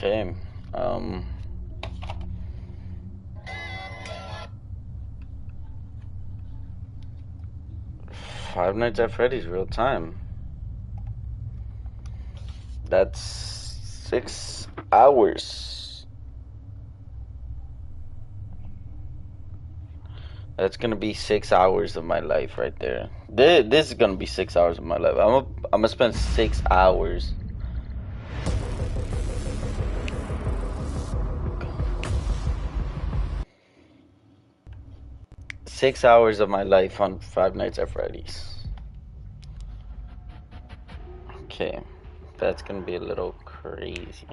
Okay. Five Nights at Freddy's real time. That's 6 hours. That's gonna be 6 hours of my life right there. This is gonna be 6 hours of my life. I'm gonna spend 6 hours. Six hours of my life on Five Nights at Freddy's. Okay, that's gonna be a little crazy.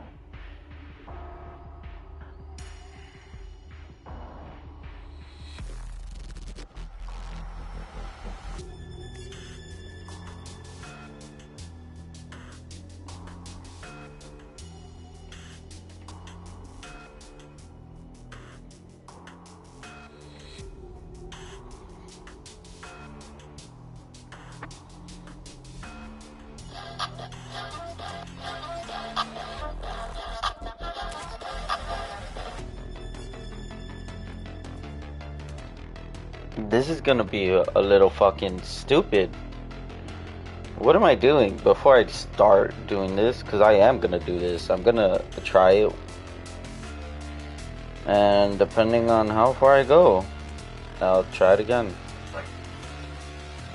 This is gonna be a little fucking stupid. What am I doing before I start doing this? Because I am gonna do this. I'm gonna try it. And depending on how far I go, I'll try it again.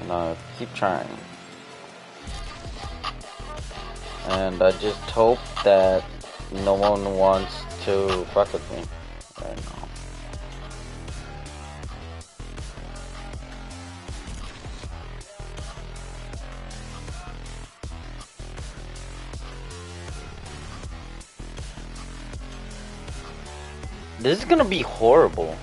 And I'll keep trying. And I just hope that no one wants to fuck with me right now. This is gonna be horrible.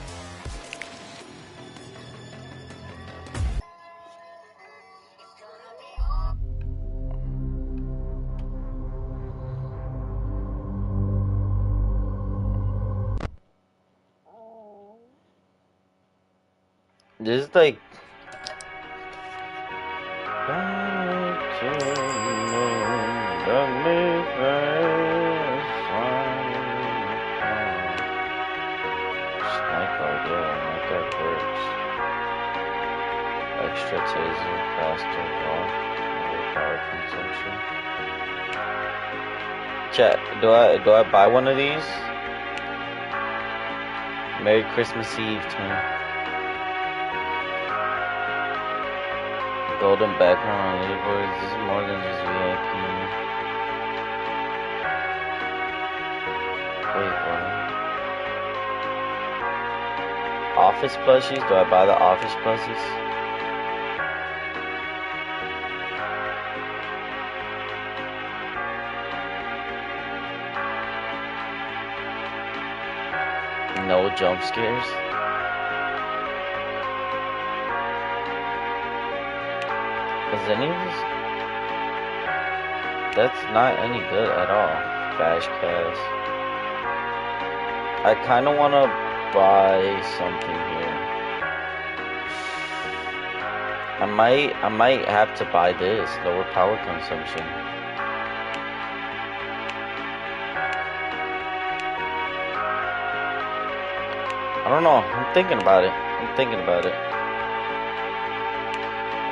This is like extra taser, faster walk, lower power consumption. Chat, do I buy one of these? Merry Christmas Eve to me. Golden background on leaderboards. This is more than just VIP. Wait, what? Office plushies? Do I buy the office plushies? No jump scares? Is any of this? That's not any good at all. Flash cast. I kind of want to buy something here. I might have to buy this. Lower power consumption. I don't know. I'm thinking about it.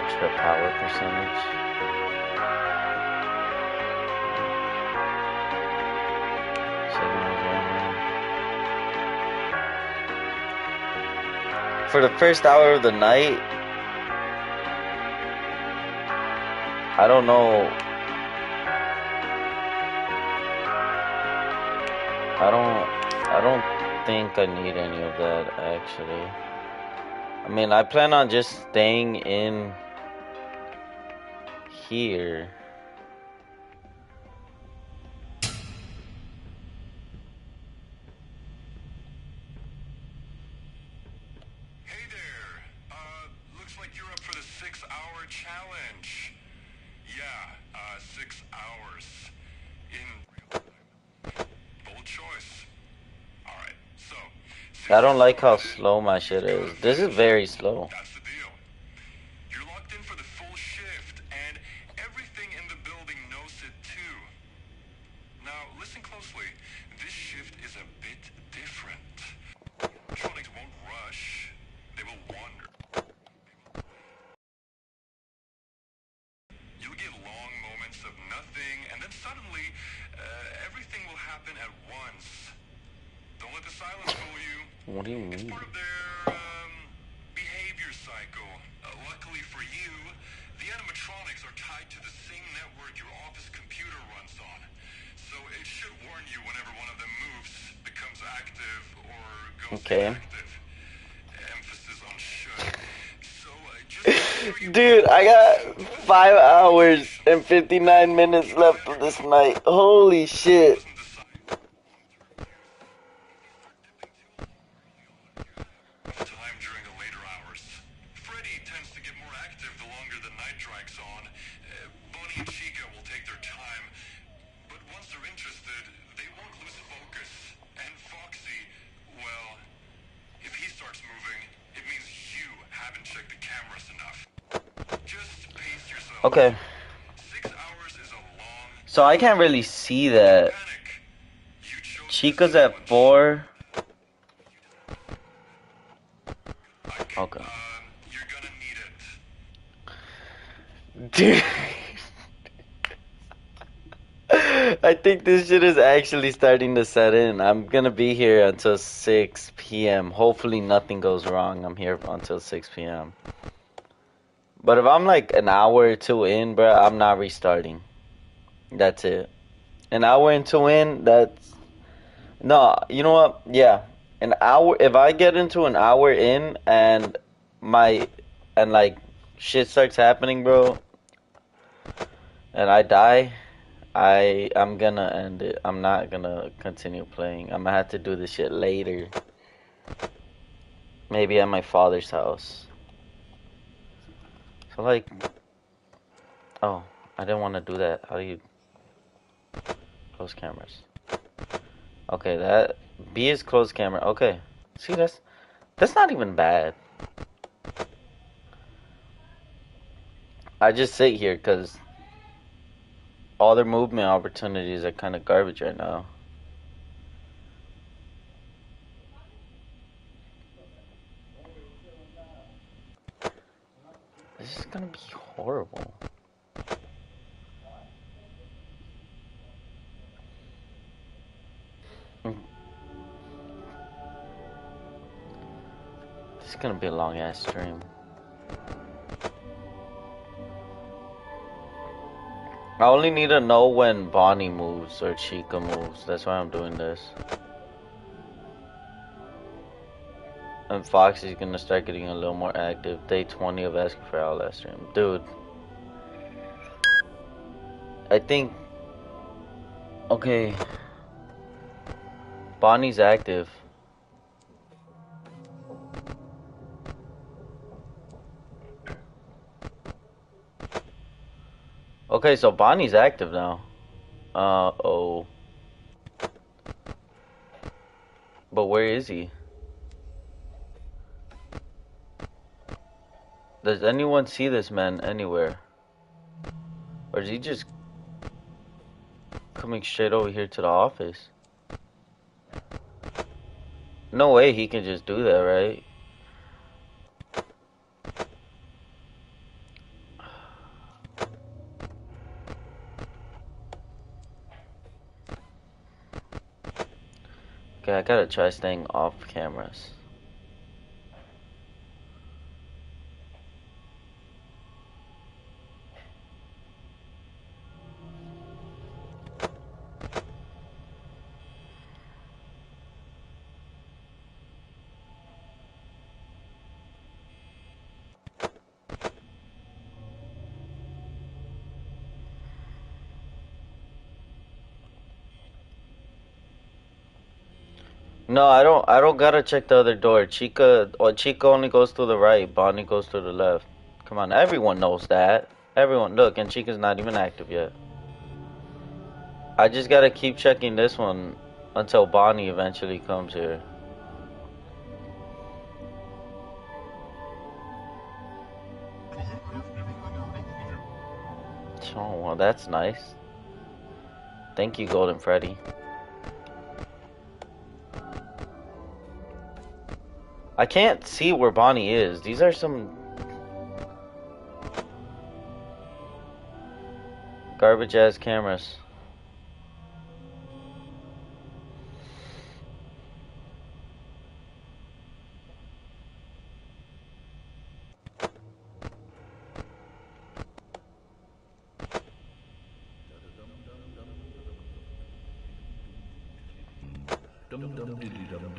Extra power percentage. For the first hour of the night, I don't know. I don't think I need any of that, actually. I mean, I plan on just staying in here. Hey there. Looks like you're up for the 6-hour challenge. Yeah, 6 hours in real time. Bold choice. Alright, so I don't like how slow my shit is. This is very slow. that's the deal. You're locked in for the full shift, and everything in the building knows it too. Now, listen closely. What do you It's mean? part of their behavior cycle. Luckily for you, the animatronics are tied to the same network your office computer runs on. So it should warn you whenever one of them moves, becomes active, or goes Okay. inactive. Emphasis on should. So just make sure you Dude, I got 5 hours and 59 minutes left of this night. Holy shit. wasn't decided. Time during the later hours. Freddy tends to get more active the longer the night drags on. Bonnie and Chica will take their time, but once they're interested, they won't lose focus. And Foxy, well, if he starts moving, it means you haven't checked the cameras enough. Just pace yourself. Okay. 6 hours is a long So I can't really see that. panic. You chose Chica's this at 4. Okay. You're gonna need it. Dude. I think this shit is actually starting to set in. I'm gonna be here until 6 p.m. Hopefully nothing goes wrong. I'm here until 6 p.m. But if I'm like an hour or two in, bro, I'm not restarting. That's it. An hour and two in, that's... No, you know what? Yeah. An hour... If I get into an hour in and like shit starts happening, bro, and I die, I'm gonna end it. I'm not gonna continue playing. I'm gonna have to do this shit later. Maybe at my father's house. So like... Oh, I didn't want to do that. How do you... Close cameras. Okay, that... B is close camera. Okay. See, that's not even bad. I just sit here because all their movement opportunities are kind of garbage right now. This is gonna be horrible. This is gonna be a long ass stream. I only need to know when Bonnie moves or Chica moves. That's why I'm doing this. And Foxy's gonna start getting a little more active. Day 20 of asking for Outlast stream. Dude. I think... Okay. Bonnie's active. Okay, so Bonnie's active now. Oh. But where is he? Does anyone see this man anywhere? Or is he just coming straight over here to the office? No way he can just do that, right? Okay, I gotta try staying off cameras. No, I don't gotta check the other door. Chica only goes to the right. Bonnie goes to the left. Come on, everyone knows that. Everyone, look, and Chica's not even active yet. I just gotta keep checking this one until Bonnie eventually comes here. Oh, well, that's nice. Thank you, Golden Freddy. I can't see where Bonnie is. These are some garbage ass cameras.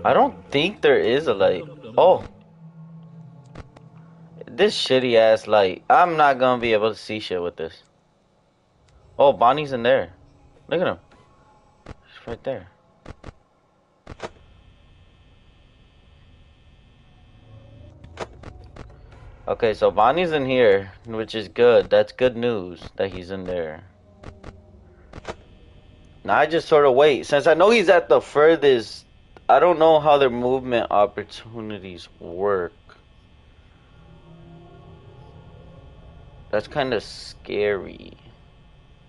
I don't think there is a light. Oh, this shitty ass light. I'm not gonna be able to see shit with this. Oh, Bonnie's in there. Look at him. He's right there. Okay, so Bonnie's in here, which is good. That's good news that he's in there. Now I just sort of wait. Since I know he's at the furthest, I don't know how their movement opportunities work. That's kind of scary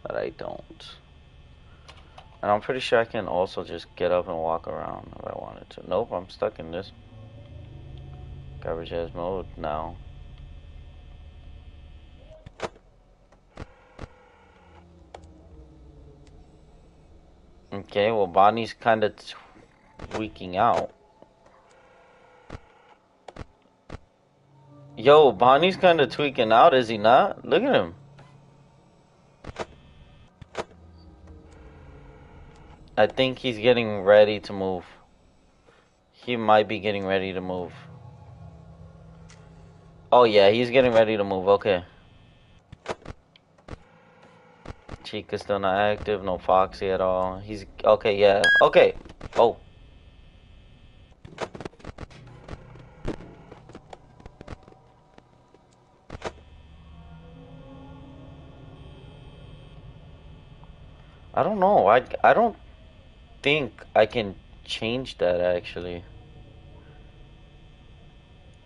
that I don't. And I'm pretty sure I can also just get up and walk around if I wanted to. Nope, I'm stuck in this garbage ass mode now. Okay, well Bonnie's kind of tweaking out. Yo, Bonnie's kind of tweaking out, is he not? Look at him. I think he's getting ready to move. He might be getting ready to move. Oh yeah, he's getting ready to move, okay. Chica's still not active, no Foxy at all. He's, okay, yeah, okay. Oh. I don't know, I don't think I can change that actually.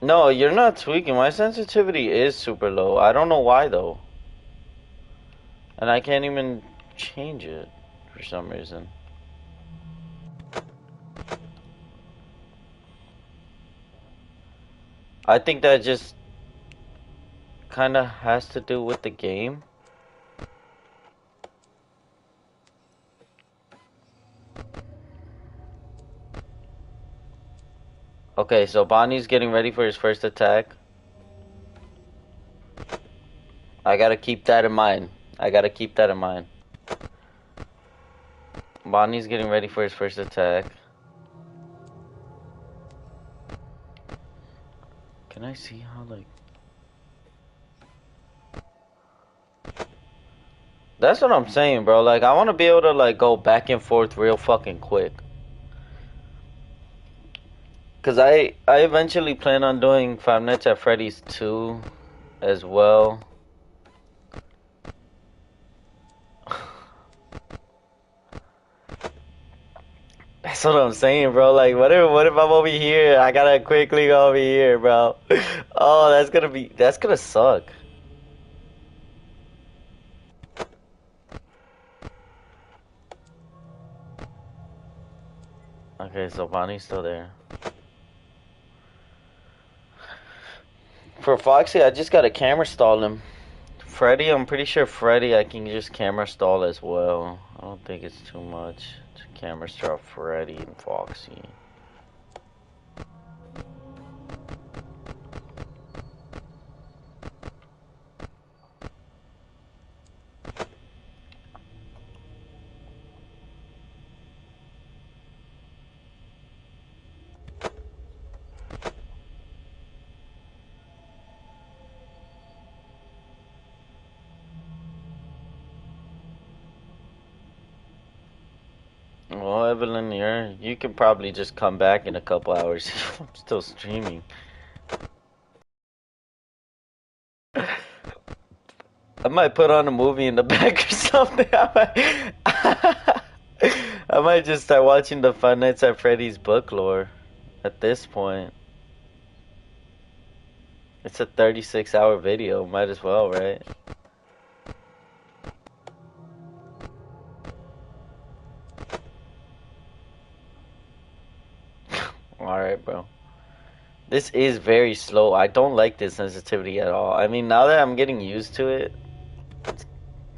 No, you're not tweaking. My sensitivity is super low. I don't know why though. And I can't even change it for some reason. I think that just kind of has to do with the game. Okay, so Bonnie's getting ready for his first attack. I gotta keep that in mind. I gotta keep that in mind. Bonnie's getting ready for his first attack. Can I see how, like... That's what I'm saying, bro. Like, I want to be able to, like, go back and forth real fucking quick. Because I eventually plan on doing Five Nights at Freddy's 2 as well. That's what I'm saying, bro. Like, what if I'm over here? I gotta quickly go over here, bro. Oh, that's gonna suck. Okay, so Bonnie's still there. For Foxy, I just gotta camera stall him. Freddy, I'm pretty sure Freddy I can just camera stall as well. I don't think it's too much to camera stall Freddy and Foxy. Well, Evelyn, you can probably just come back in a couple hours. I'm still streaming. I might put on a movie in the back or something. I might just start watching the Five Nights at Freddy's book lore at this point. It's a 36-hour video. Might as well, right? Alright, bro. This is very slow. I don't like this sensitivity at all. I mean, now that I'm getting used to it, it's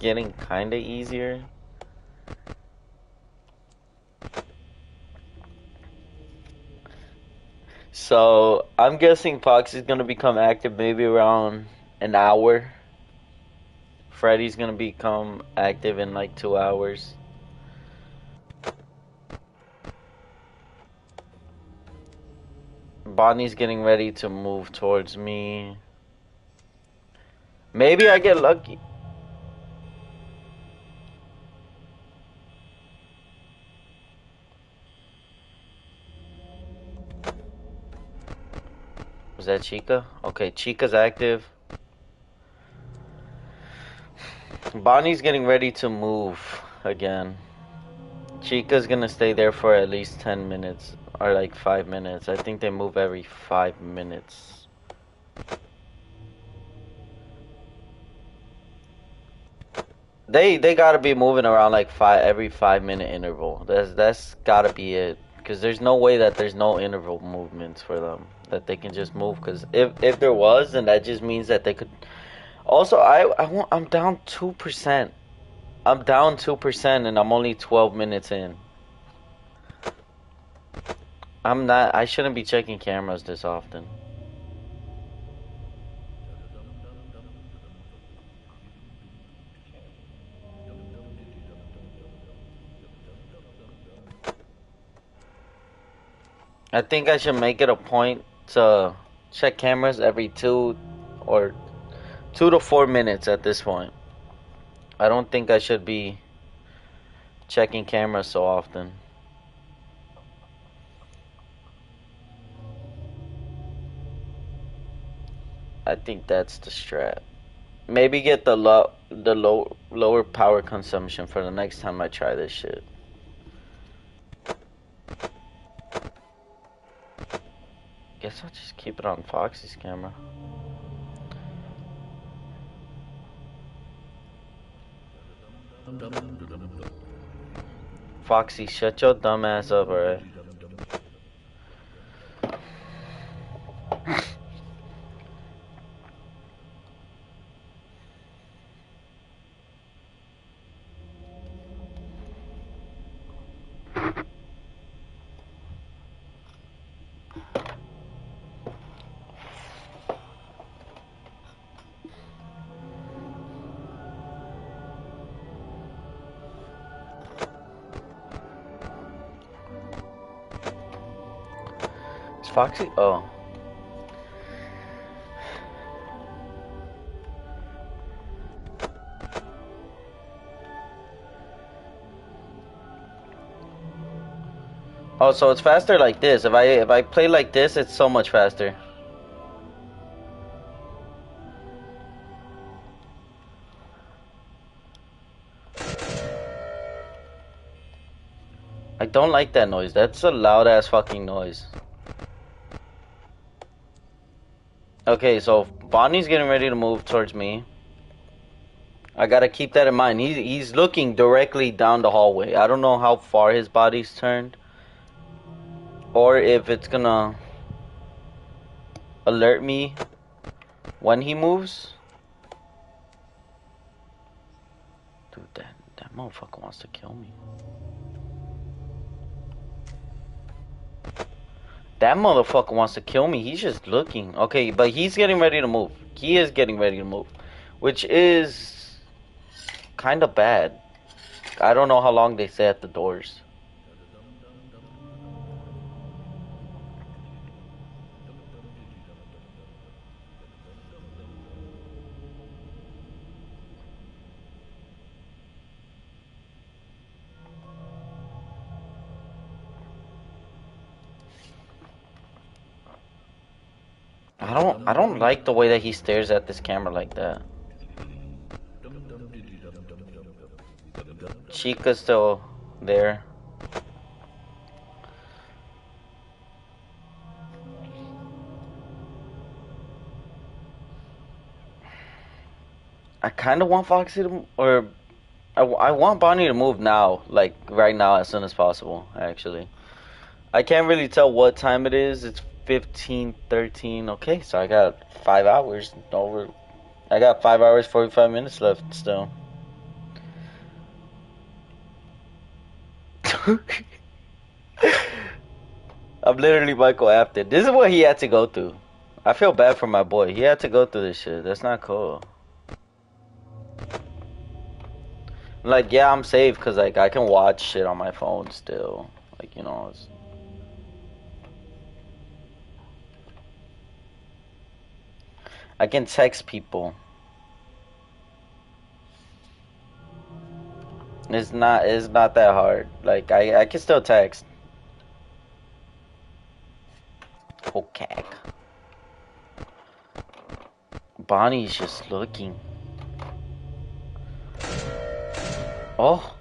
getting kinda easier. So, I'm guessing Foxy's gonna become active maybe around an hour. Freddy's gonna become active in like 2 hours. Bonnie's getting ready to move towards me. Maybe I get lucky. Was that Chica? Okay, Chica's active. Bonnie's getting ready to move again. Chica's gonna stay there for at least 10 minutes. Or like 5 minutes. I think they move every 5 minutes. They gotta be moving around like every 5 minute interval. That's gotta be it. Cause there's no way that there's no interval movements for them that they can just move. Cause if there was, then that just means that they could. Also, I'm down 2%. I'm down 2% and I'm only 12 minutes in. I'm not. I shouldn't be checking cameras this often. I think I should make it a point to check cameras every 2 to 4 minutes at this point. I don't think I should be checking cameras so often. I think that's the strat. Maybe get the lower power consumption for the next time I try this shit. Guess I'll just keep it on Foxy's camera. Foxy, shut your dumb ass up, alright? Is Foxy? Oh. Oh, so it's faster like this. If I play like this, it's so much faster. I don't like that noise. That's a loud ass fucking noise. Okay, so Bonnie's getting ready to move towards me. I gotta keep that in mind. He's looking directly down the hallway. I don't know how far his body's turned, or if it's gonna alert me when he moves. Dude, that motherfucker wants to kill me. That motherfucker wants to kill me. He's just looking. Okay, but he's getting ready to move. He is getting ready to move, which is kind of bad. I don't know how long they stay at the doors. I don't like the way that he stares at this camera like that. Chica's still there. I kind of want Foxy to, or I want Bonnie to move now, like right now, as soon as possible. Actually, I can't really tell what time it is. It's 15:13. Okay, so I got 5 hours over. I got 5 hours 45 minutes left still. I'm literally Michael Afton. This is what he had to go through. I feel bad for my boy. He had to go through this shit. That's not cool. Like, yeah, I'm safe because, like, I can watch shit on my phone still. Like, you know, I can text people. It's not that hard. Like I can still text. Okay. Bonnie's just looking. Oh.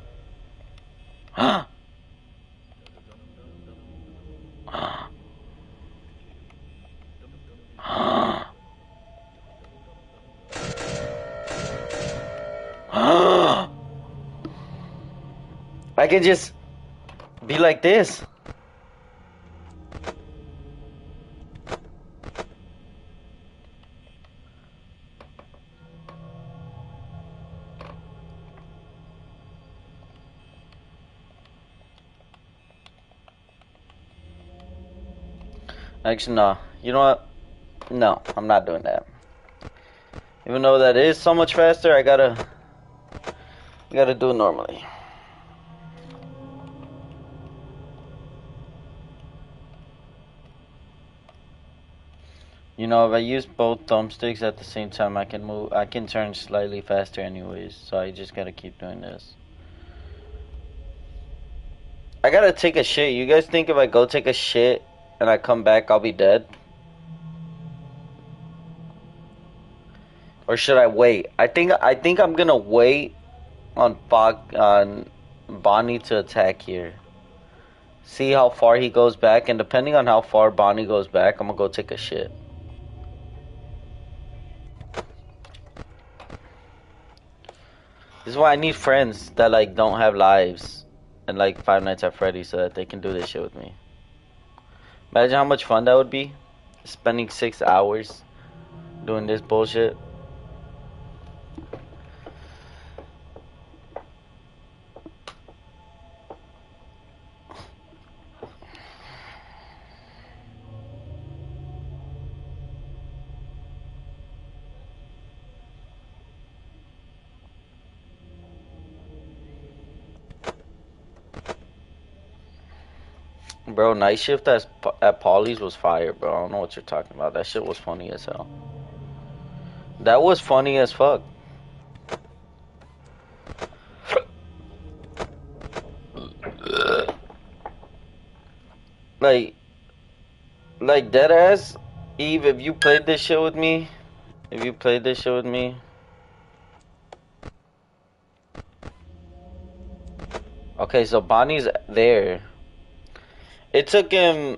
I can just be like this. Actually, no. You know what? No, I'm not doing that. Even though that is so much faster, I gotta do it normally. You know, if I use both thumbsticks at the same time, I can turn slightly faster anyways, so I just gotta keep doing this. I gotta take a shit. You guys think if I go take a shit and I come back, I'll be dead? Or should I wait? I think I'm gonna wait on Bonnie to attack here. See how far he goes back, and depending on how far Bonnie goes back, I'm gonna go take a shit. This is why I need friends that like don't have lives and like Five Nights at Freddy's so that they can do this shit with me. Imagine how much fun that would be. Spending 6 hours doing this bullshit. Bro, night shift at Polly's was fire, bro. I don't know what you're talking about. That shit was funny as hell. That was funny as fuck. Like dead ass, Eve, if you played this shit with me, Okay, so Bonnie's there. It took him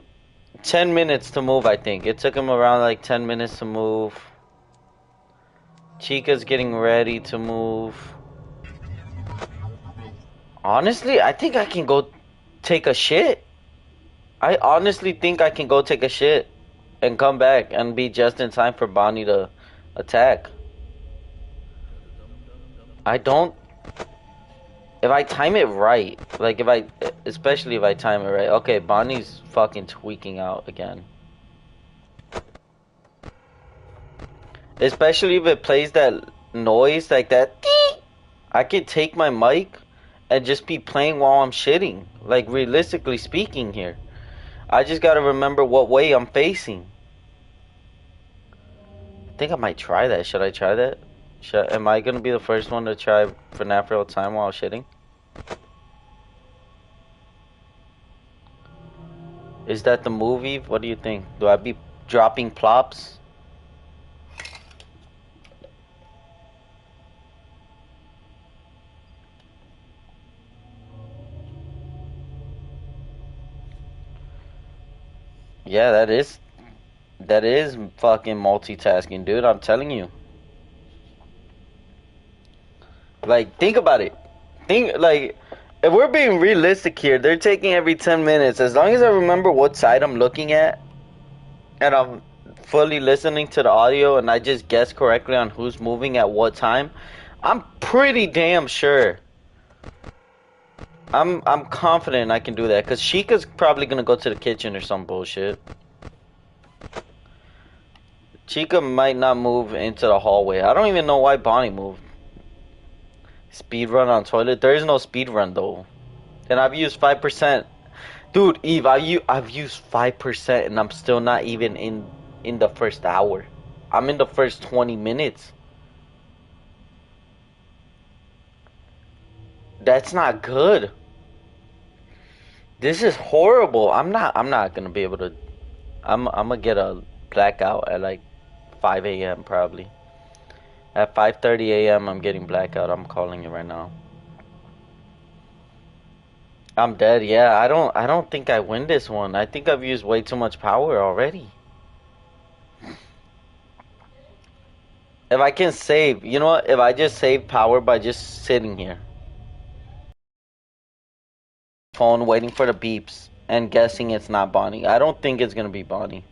10 minutes to move, I think. It took him around like 10 minutes to move. Chica's getting ready to move. Honestly, I think I can go take a shit. I honestly think I can go take a shit and come back and be just in time for Bonnie to attack. I don't. If I time it right, like especially if I time it right. Okay, Bonnie's fucking tweaking out again. Especially if it plays that noise like that. I could take my mic and just be playing while I'm shitting. Like realistically speaking here. I just gotta remember what way I'm facing. I think I might try that. Should I try that? Am I gonna be the first one to try Fnaf real time while shitting? Is that the movie? What do you think? Do I be dropping plops? Yeah, that is fucking multitasking, dude. I'm telling you. Like, think about it. If we're being realistic here, they're taking every 10 minutes. As long as I remember what side I'm looking at, and I'm fully listening to the audio, and I just guess correctly on who's moving at what time, I'm pretty damn sure. I'm confident I can do that, because Chica's probably gonna go to the kitchen or some bullshit. Chica might not move into the hallway. I don't even know why Bonnie moved. Speed run on toilet. There is no speed run though. And I've used 5%. Dude, Eve, I've used 5% and I'm still not even in the first hour. I'm in the first 20 minutes. That's not good. This is horrible. I'm not gonna be able to. I'm gonna get a blackout at like 5 a.m. probably. At 5:30 a.m. I'm getting blackout. I'm calling it right now. I'm dead. Yeah, I don't think I win this one. I think I've used way too much power already. If I can save, you know what? If I just save power by just sitting here, phone waiting for the beeps and guessing it's not Bonnie. I don't think it's gonna be Bonnie.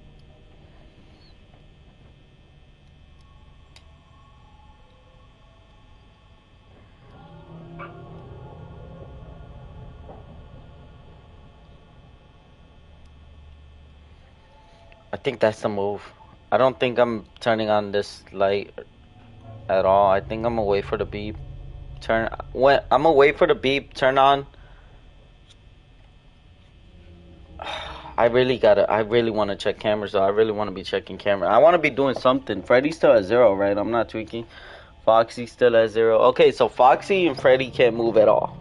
I think that's the move. I don't think I'm turning on this light at all. I think I'm gonna wait for the beep. I'm gonna wait for the beep. Turn on. I really want to check cameras though. I really want to be checking camera. I want to be doing something. Freddy's still at 0, right? I'm not tweaking. Foxy still at 0. Okay, so Foxy and Freddy can't move at all.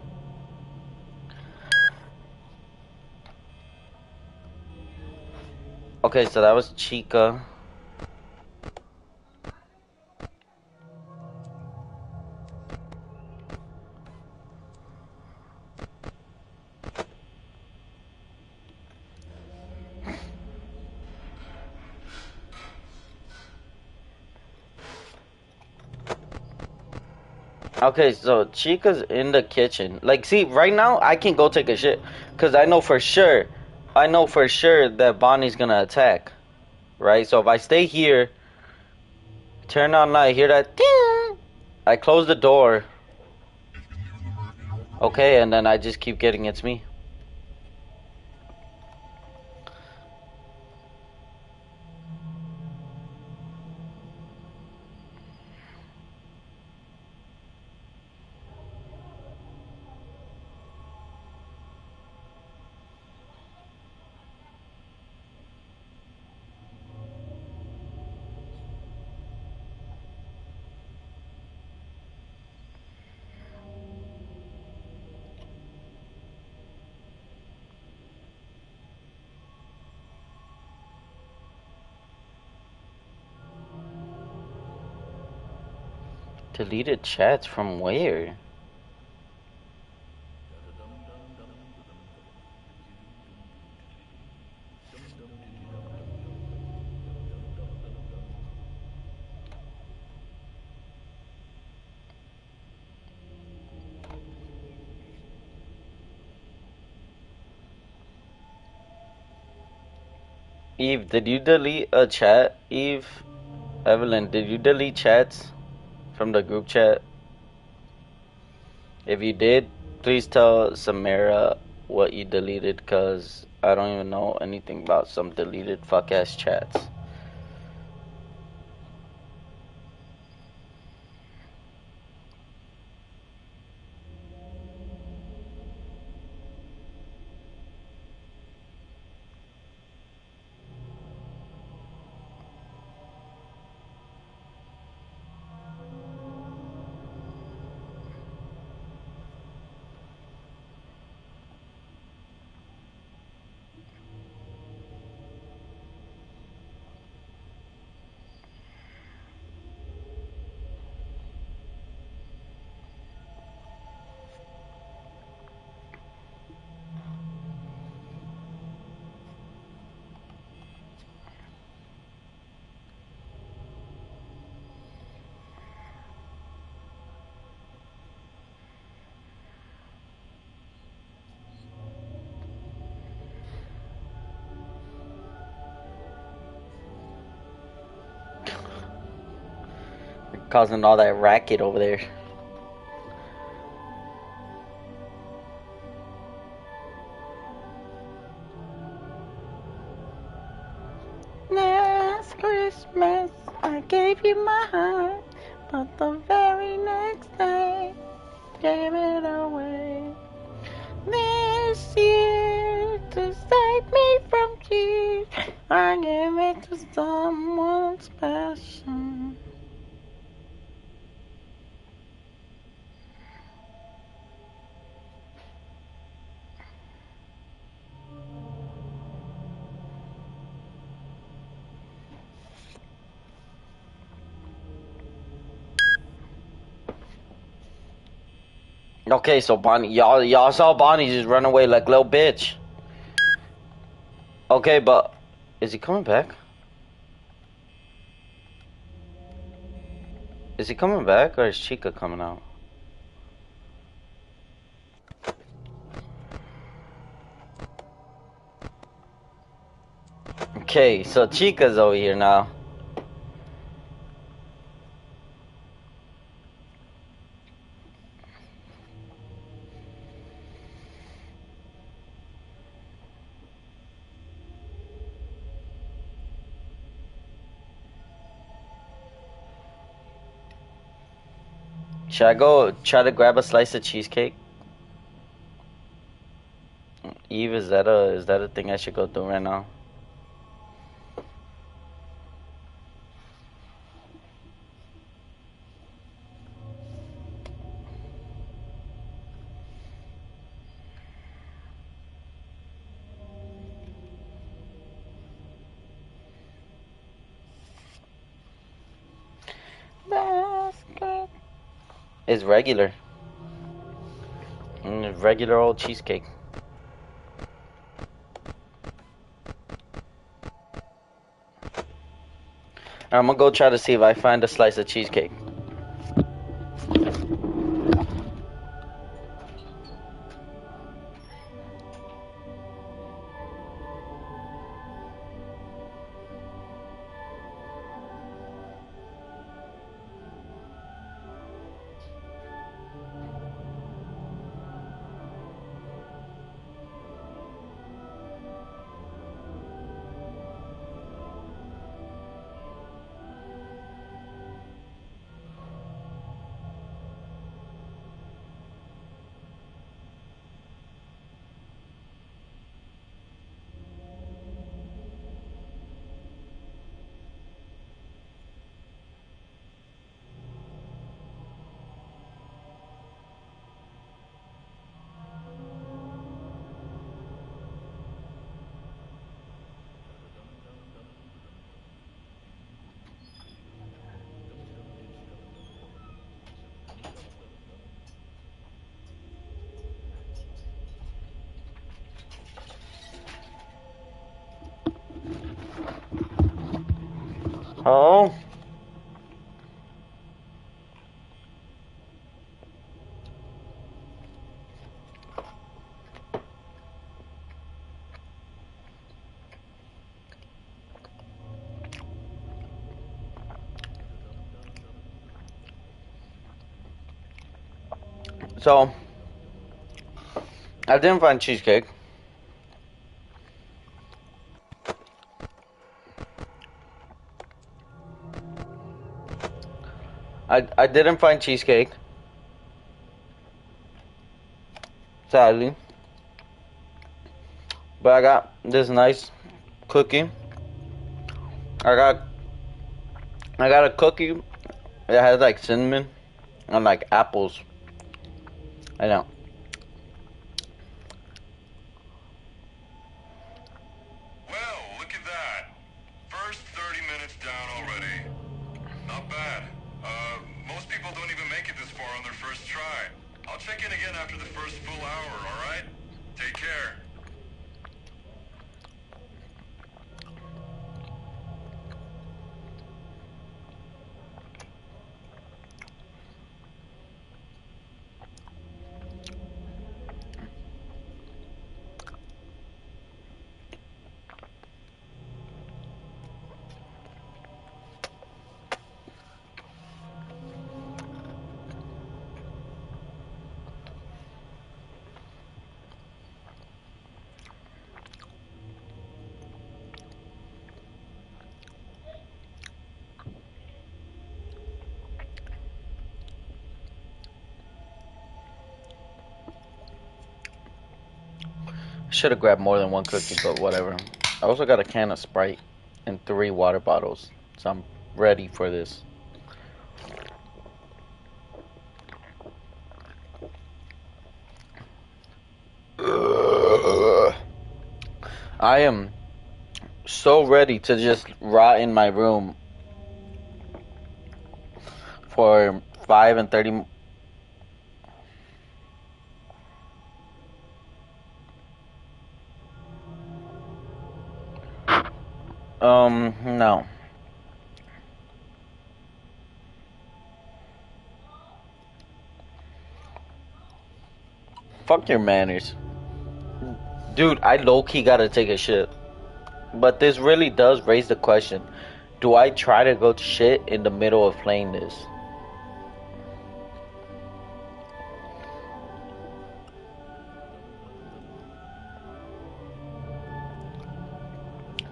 Okay, so that was Chica. Okay, so Chica's in the kitchen. Like, see, right now I can go take a shit because I know for sure that Bonnie's gonna attack, right? So if I stay here, turn on light, hear that ding, I close the door. Okay, and then I just keep getting it's me. Deleted chats from where? Eve, did you delete a chat? Eve, Evelyn, did you delete chats from the group chat? If you did, please tell Samara what you deleted, because I don't even know anything about some deleted fuck ass chats. Causing all that racket over there. Last Christmas, I gave you my heart, but the very next day, gave it away. This year, to save me from cheese. I give it to someone special. Okay, so Bonnie, y'all saw Bonnie just run away like little bitch. Okay, but is he coming back? Is he coming back or is Chica coming out? Okay, so Chica's over here now. Should I go try to grab a slice of cheesecake? Eve, is that a thing I should go do right now? Basket. It's regular. Regular old cheesecake. I'm gonna go try to see if I find a slice of cheesecake. Oh. So, I didn't find cheesecake. I didn't find cheesecake. Sadly. But I got this nice cookie. I got I got a cookie that has like cinnamon and like apples. I know. Well, look at that. First 30 minutes down already. Not bad. Most people don't even make it this far on their first try. I'll check in again after the first full hour, alright? Take care. Should have grabbed more than one cookie, but whatever. I also got a can of Sprite and 3 water bottles. So I'm ready for this. I am so ready to just rot in my room for 5 and 30. No. Fuck your manners. Dude, I low-key gotta take a shit. But this really does raise the question. Do I try to go to shit in the middle of playing this?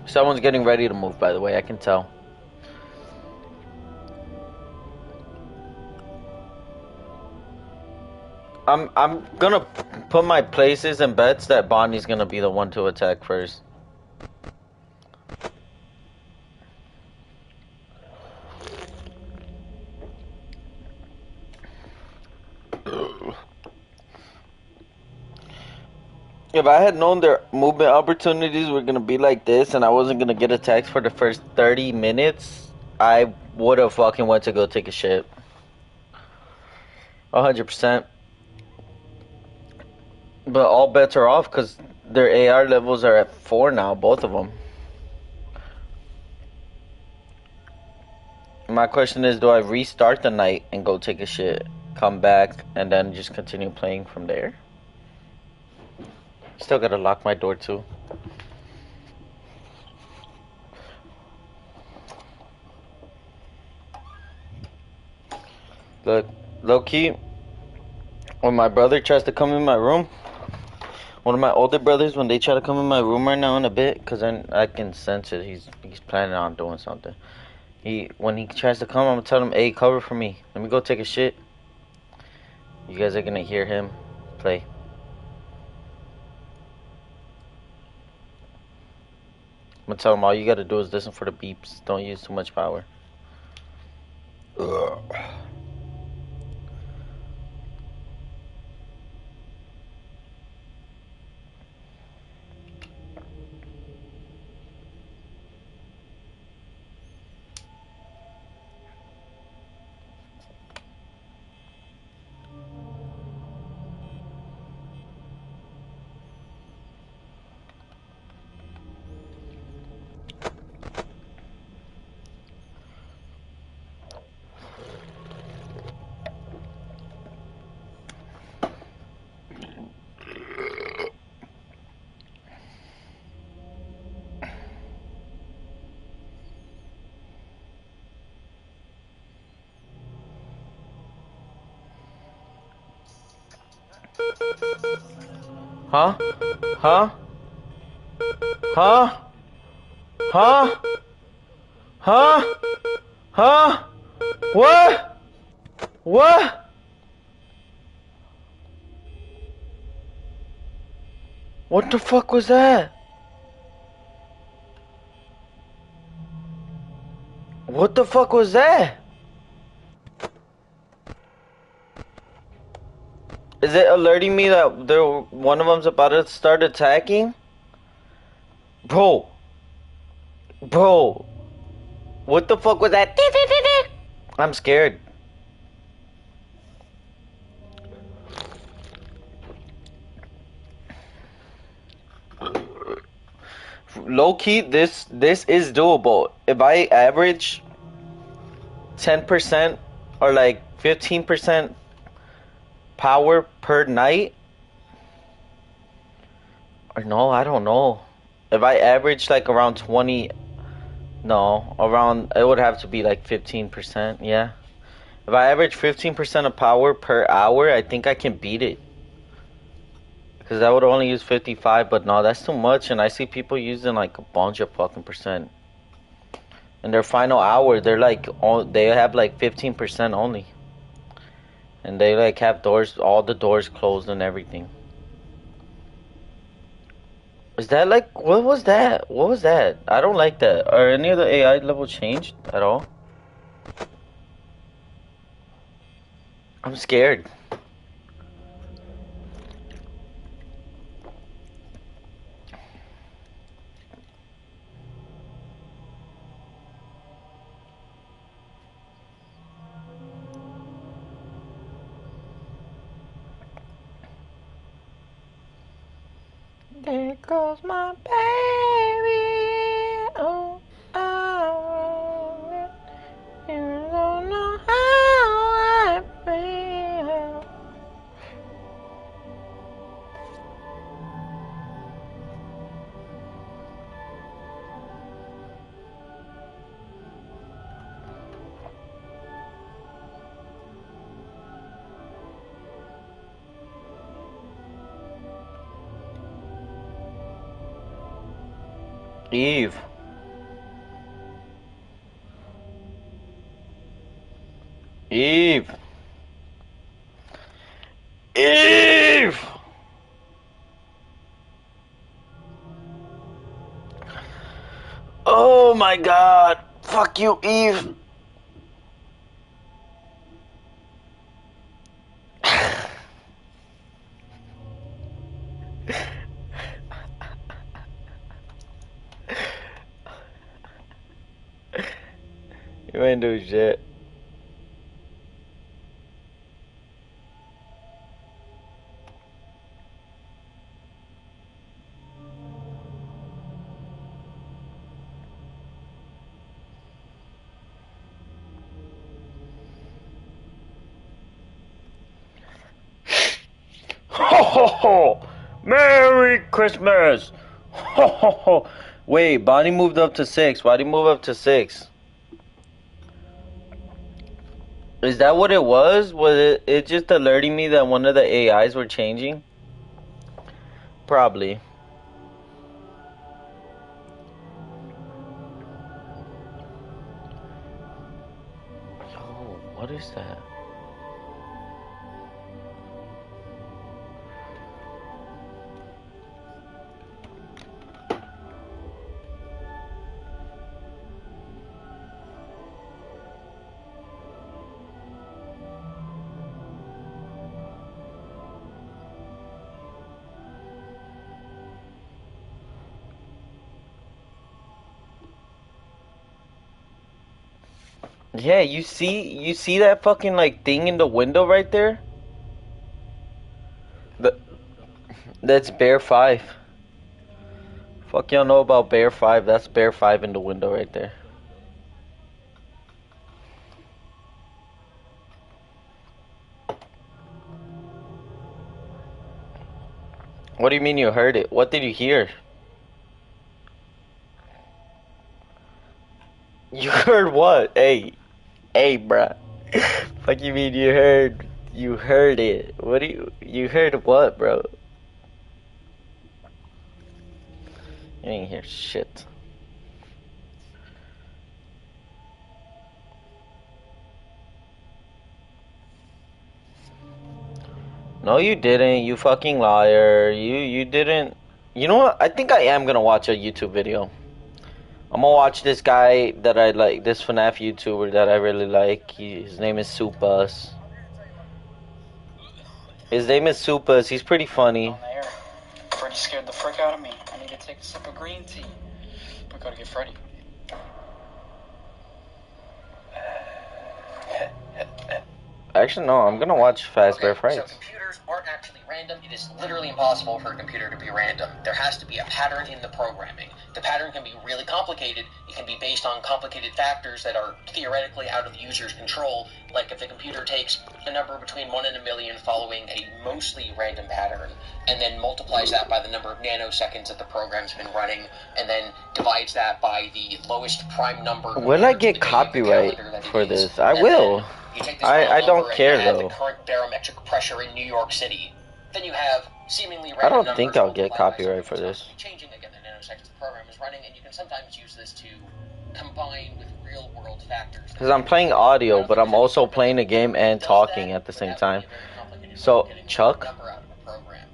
Someone's getting ready to move, by the way, I can tell. I'm gonna put my places and bets that Bonnie's gonna be the one to attack first. If I had known their movement opportunities were gonna be like this and I wasn't gonna get attacked for the first 30 minutes, I would have fucking went to go take a shit. 100%. But all bets are off because their AR levels are at 4 now, both of them. My question is, do I restart the night and go take a shit, come back, and then just continue playing from there? Still gotta lock my door too. Look, low key, when my brother tries to come in my room, one of my older brothers, when they try to come in my room right now in a bit, cause I can sense it. He's planning on doing something. When he tries to come, I'm gonna tell him, "Hey, cover for me. Let me go take a shit." You guys are gonna hear him play. I'm gonna tell him all you gotta do is listen for the beeps. Don't use too much power. Ugh. Huh? Huh? Huh? Huh? Huh? Huh? What? What? What the fuck was that? What the fuck was that? Is it alerting me that one of them's about to start attacking? Bro. Bro. What the fuck was that? I'm scared. Low key, this is doable. If I average 10% or like 15% power per night, or no, I don't know. If I average like around 20, no, around, it would have to be like 15%, yeah. If I average 15% of power per hour, I think I can beat it. Because I would only use 55, but no, that's too much. And I see people using like a bunch of fucking percent. In their final hour, they're like, they have like 15% only. And they like have doors, all the doors closed and everything. Is that like, what was that? What was that? I don't like that. Are any of the AI level changed at all? I'm scared. There goes my baby. Oh, I you don't know how I feel. Eve. Eve. Eve! Oh my god. Fuck you, Eve. You ain't do shit. Ho ho ho! Merry Christmas! Ho ho ho! Wait, Bonnie moved up to 6. Why'd he move up to 6? Is that what it was? Was it just alerting me that one of the AIs were changing? Probably. Yo, what is that? Yeah, you see that fucking like thing in the window right there? The, that's Bear 5. Fuck y'all know about Bear 5. That's Bear 5 in the window right there. What do you mean you heard it? What did you hear? You heard what? Hey, bruh. Fuck you mean you heard it? What do you heard what, bro? You ain't hear shit. No, you didn't. You fucking liar. You didn't. You know what? I think I am gonna watch a YouTube video. I'm gonna watch this guy that I like, this Fnaf YouTuber that I really like. His name is Supas. His name is Supas. He's pretty funny. Freddy scared the frick out of me. I need to take a sip of green tea. We gotta get Freddy. Actually, no. I'm gonna watch Fast Bear Frights. So computers aren't actually random. It is literally impossible for a computer to be random. There has to be a pattern in the programming. The pattern can be really complicated. It can be based on complicated factors that are theoretically out of the user's control. Like if the computer takes a number between 1 and a million following a mostly random pattern, and then multiplies that by the number of nanoseconds that the program's been running, and then divides that by the lowest prime number. Will I get copyright for this? I will. I don't care though. The current barometric pressure in New York City. Then you have seemingly random I don't numbers think I'll get multiplied by copyright for something this. changing again the nanoseconds the program is running, and you can sometimes use this to combine with real world factors. Because I'm playing audio, but I'm also playing the game and talking at the same time. So, Chuck?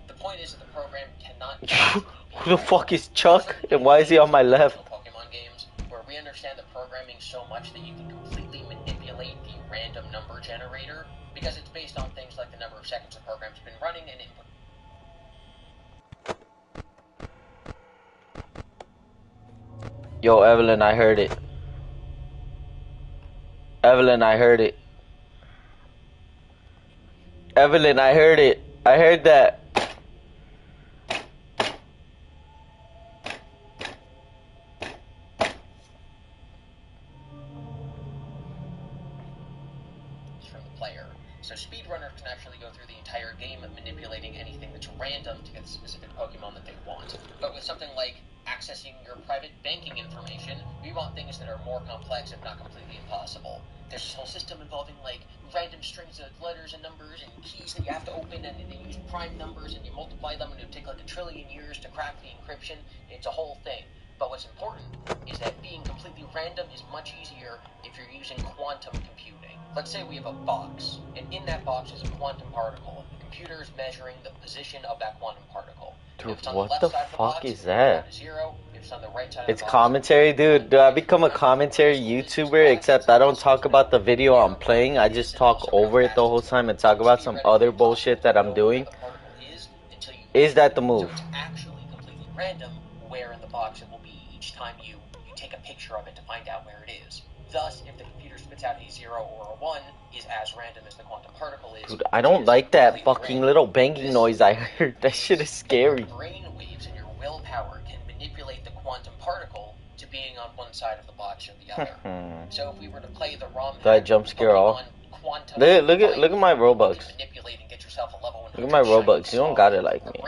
The point is that the program cannot Who the fuck is Chuck? And why is he on my left? Pokemon games, where we understand the programming so much that you can completely manipulate the random number generator, because it's based on things like the number of seconds the program's been running and input. Yo, Evelyn, I heard it. Evelyn, I heard it. Evelyn, I heard it. I heard that. From the player. So speedrunners can actually go through the entire game manipulating anything that's random to get the specific Pokemon that they want. But with something like accessing your private banking information, we want things that are more complex, if not completely impossible. There's this whole system involving like random strings of letters and numbers and keys that you have to open, and they use prime numbers and you multiply them, and it would take like a trillion years to crack the encryption. It's a whole thing. But what's important is that being completely random is much easier if you're using quantum computing. Let's say we have a box, and in that box is a quantum particle, and the computer is measuring the position of that quantum particle. Dude, what the fuck is that? Zero. If it's on the right side It's of the box, commentary, dude. Do I become a commentary YouTuber? Except I don't talk about the video I'm playing. I just talk over it the whole time and talk about some other bullshit that I'm doing. Is that the move? So it's actually completely random where in the box it will be each time you take a picture of it to find out where it is. Thus, if the computer spits out a 0 or a 1 is as random as the quantum particle is. Dude, I don't like that fucking little banging noise I heard. That shit is scary. Your brain waves and your willpower can manipulate the quantum particle to being on one side of the box or the other. So if we were to play the ROM Did I jump scare off? Look at my Robux. Look at my Robux. You don't got it like me.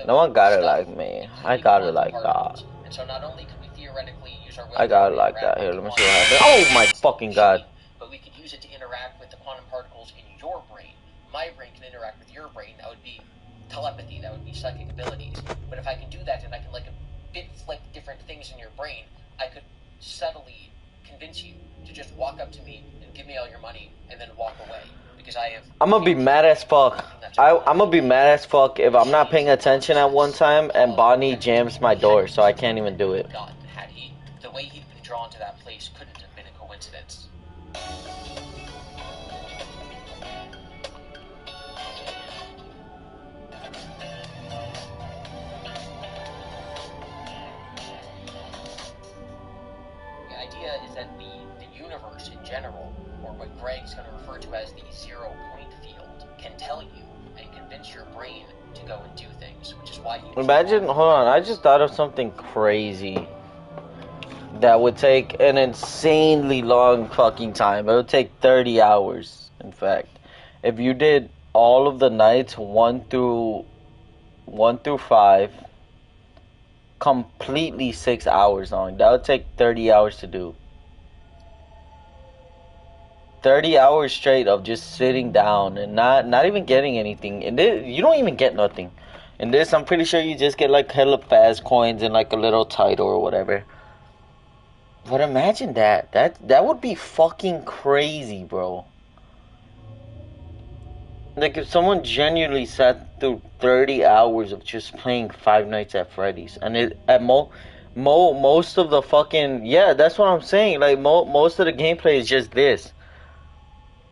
No one got it like me. I got it like that. And so not only can we theoretically use our I got it like that. Here, let me see what happens. Oh my fucking god. But we could use it to interact with the quantum particles in your brain. My brain can interact with your brain. That would be telepathy. That would be psychic abilities. But if I can do that and I can like a bit flick different things in your brain, I could subtly convince you to just walk up to me and give me all your money and then walk away. Because I'm gonna be mad as fuck. I'm gonna be mad as fuck if I'm not paying attention at one time and Bonnie jams my door, so I can't even do it. Had he, the way he'd been drawn to that place couldn't have been a coincidence. The idea is that the universe in general, or what Greg's going to refer to as the 0 point field, can tell you and convince your brain to go and do things, which is why you... Imagine, hold on, I just thought of something crazy that would take an insanely long fucking time. It would take 30 hours, in fact. If you did all of the nights 1 through 5, completely 6 hours long, that would take 30 hours to do. 30 hours straight of just sitting down and not even getting anything. And this, you don't even get nothing. In this, I'm pretty sure you just get like hella fast coins and like a little title or whatever. But imagine that. That would be fucking crazy, bro. Like if someone genuinely sat through 30 hours of just playing Five Nights at Freddy's, and most of the fucking, yeah, that's what I'm saying. Like most of the gameplay is just this.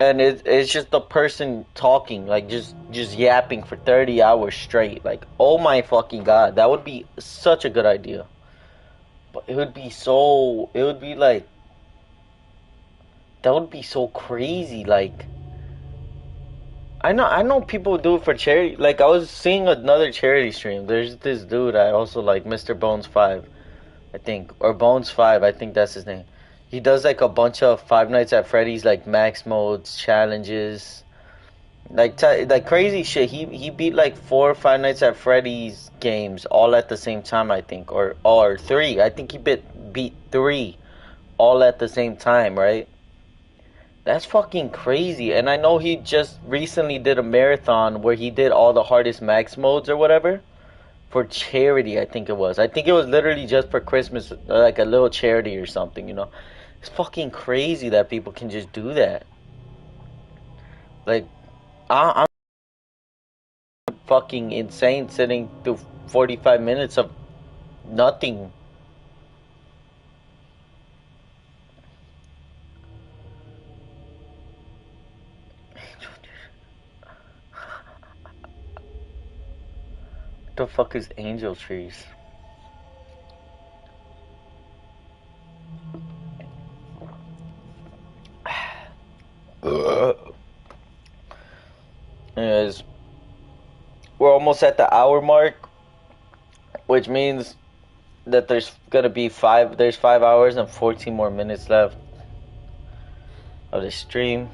And it's just the person talking, like just yapping for 30 hours straight. Like, oh my fucking god, that would be such a good idea. But it would be like, that would be so crazy. Like, I know people do it for charity. Like, I was seeing another charity stream. There's this dude I also like, Mr. Bones 5, I think, or Bones 5, I think that's his name. He does like a bunch of Five Nights at Freddy's like max modes, challenges, like crazy shit. He beat like 4 Five Nights at Freddy's games all at the same time, I think, or 3. I think he beat 3 all at the same time, right? That's fucking crazy. And I know he just recently did a marathon where he did all the hardest max modes or whatever for charity. I think it was literally just for Christmas, like a little charity or something, you know. It's fucking crazy that people can just do that. Like, I'm fucking insane sitting through 45 minutes of Nothing. What the fuck is angel trees? Anyways, we're almost at the hour mark, which means that there's 5 hours and 14 more minutes left of the stream.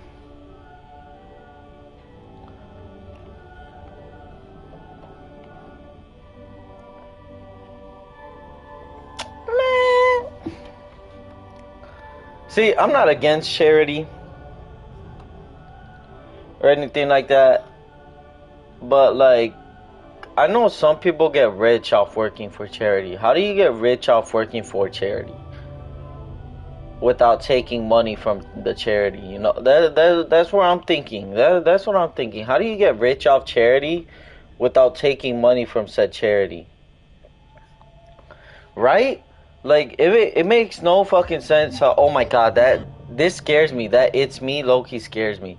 See, I'm not against charity or anything like that, but like, I know some people get rich off working for charity. How do you get rich off working for charity without taking money from the charity? You know, that's what I'm thinking. That's what I'm thinking. How do you get rich off charity without taking money from said charity? Right? Like, it makes no fucking sense. How, oh my god, this scares me. That it's me low-key scares me.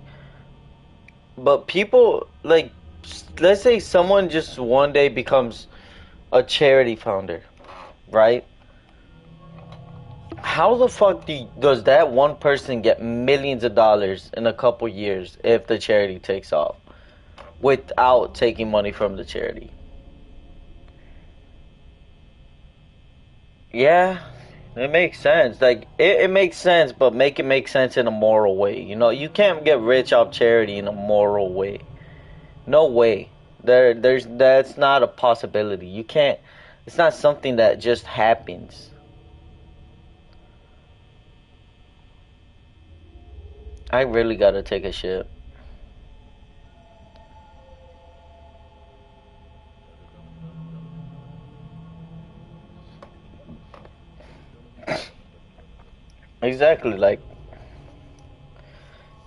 But people, like, let's say someone just one day becomes a charity founder, right? How the fuck does that one person get millions of dollars in a couple years if the charity takes off without taking money from the charity? Yeah, it makes sense. Like, it makes sense, but make it make sense in a moral way. You know, you can't get rich off charity in a moral way. No way. That's not a possibility. You can't. It's not something that just happens. I really gotta take a shit. Exactly. Like,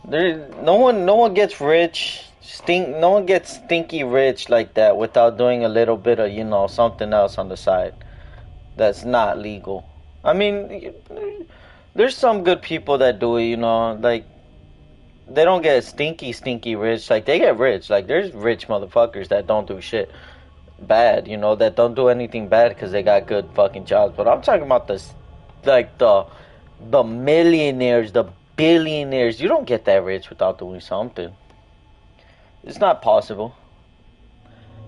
no one gets rich. No one gets stinky rich like that without doing a little bit of, you know, something else on the side that's not legal. I mean, there's some good people that do it, you know, like, they don't get stinky rich. Like, they get rich. Like, there's rich motherfuckers that don't do shit bad, you know, that don't do anything bad because they got good fucking jobs. But I'm talking about this, like, the millionaires, the billionaires. You don't get that rich without doing something. It's not possible.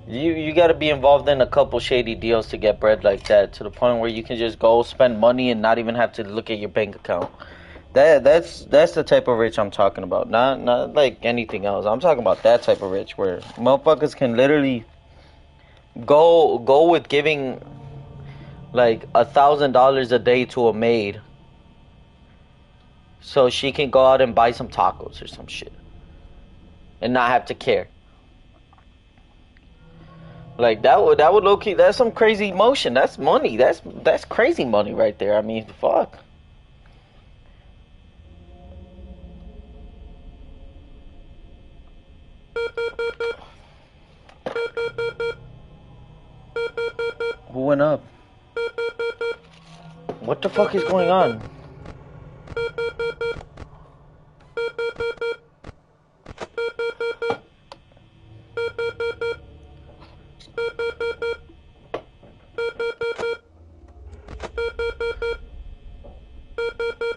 You got to be involved in a couple shady deals to get bread like that, to the point where you can just go spend money and not even have to look at your bank account. That's the type of rich I'm talking about. Not like anything else. I'm talking about that type of rich where motherfuckers can literally go with giving like $1,000 a day to a maid so she can go out and buy some tacos or some shit and not have to care. Like, that would low key, that's some crazy motion. That's money. That's crazy money right there. I mean, fuck. Who went up? What the fuck is going on?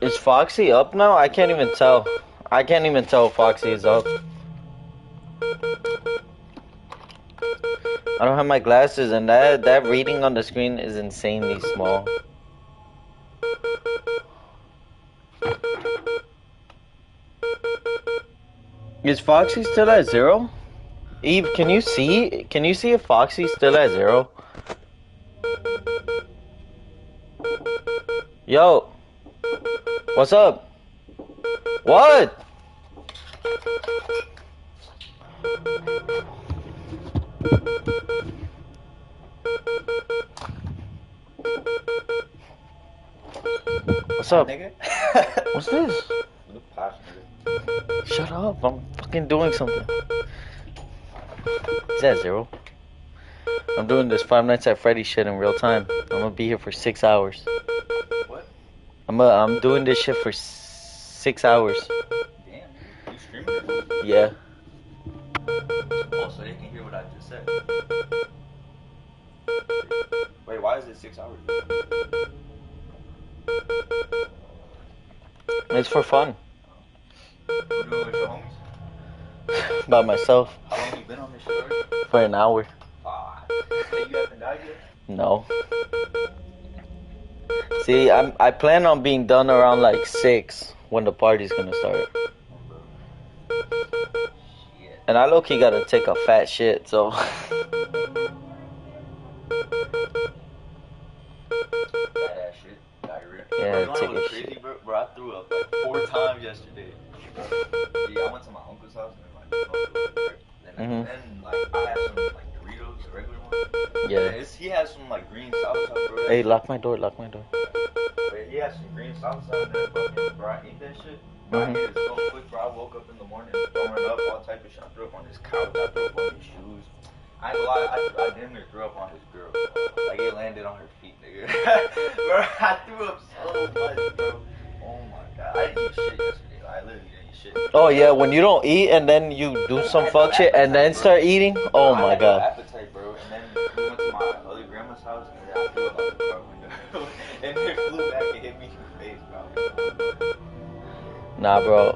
Is Foxy up now? I can't even tell. I can't even tell if Foxy is up. I don't have my glasses, and that reading on the screen is insanely small. Is Foxy still at 0? Eve, can you see? Can you see if Foxy's still at 0? Yo, what's up? What? What's up? What's this? Shut up, I'm fucking doing something. Is that 0? I'm doing this Five Nights at Freddy's shit in real time. I'm gonna be here for 6 hours. What? I'm doing this shit for 6 hours. Damn, you streaming it? Yeah. Oh, so they can hear what I just said. Wait, why is it 6 hours? It's for fun. You doing it with your homies? By myself. How long you been on this shit already? For an hour. Ah, you haven't died yet? No. See, I plan on being done around like 6 when the party's gonna start. Shit. And I low-key gotta take a fat shit, so. Fat ass shit. Diarrhea. Yeah, Bro, you wanna take know a what's shit. crazy, bro? I threw up like 4 times yesterday. Yeah, I went to my uncle's house and then like I had some like Doritos, the regular one. Yeah. He has some like green salsa, bro. Hey, lock my door, lock my door. But he has some green salsa in there, fucking, bro. I ate that shit. Bro, I ate it so quick, bro. I woke up in the morning throwing up, all type of shit. I threw up on his couch, I threw up on his shoes. I ain't gonna lie, I damn near threw up on his girl. Like it landed on her feet, nigga. Bro, I threw up so much, bro. Oh my god. I didn't eat shit yesterday. I literally didn't eat shit. Oh yeah, when you don't eat and then you do some fuck shit and then start eating. Oh I my had no god. appetite, bro. And then we went to my other grandma's house and then I threw up out the car window. And it flew back and hit me in the face, bro. Nah, bro.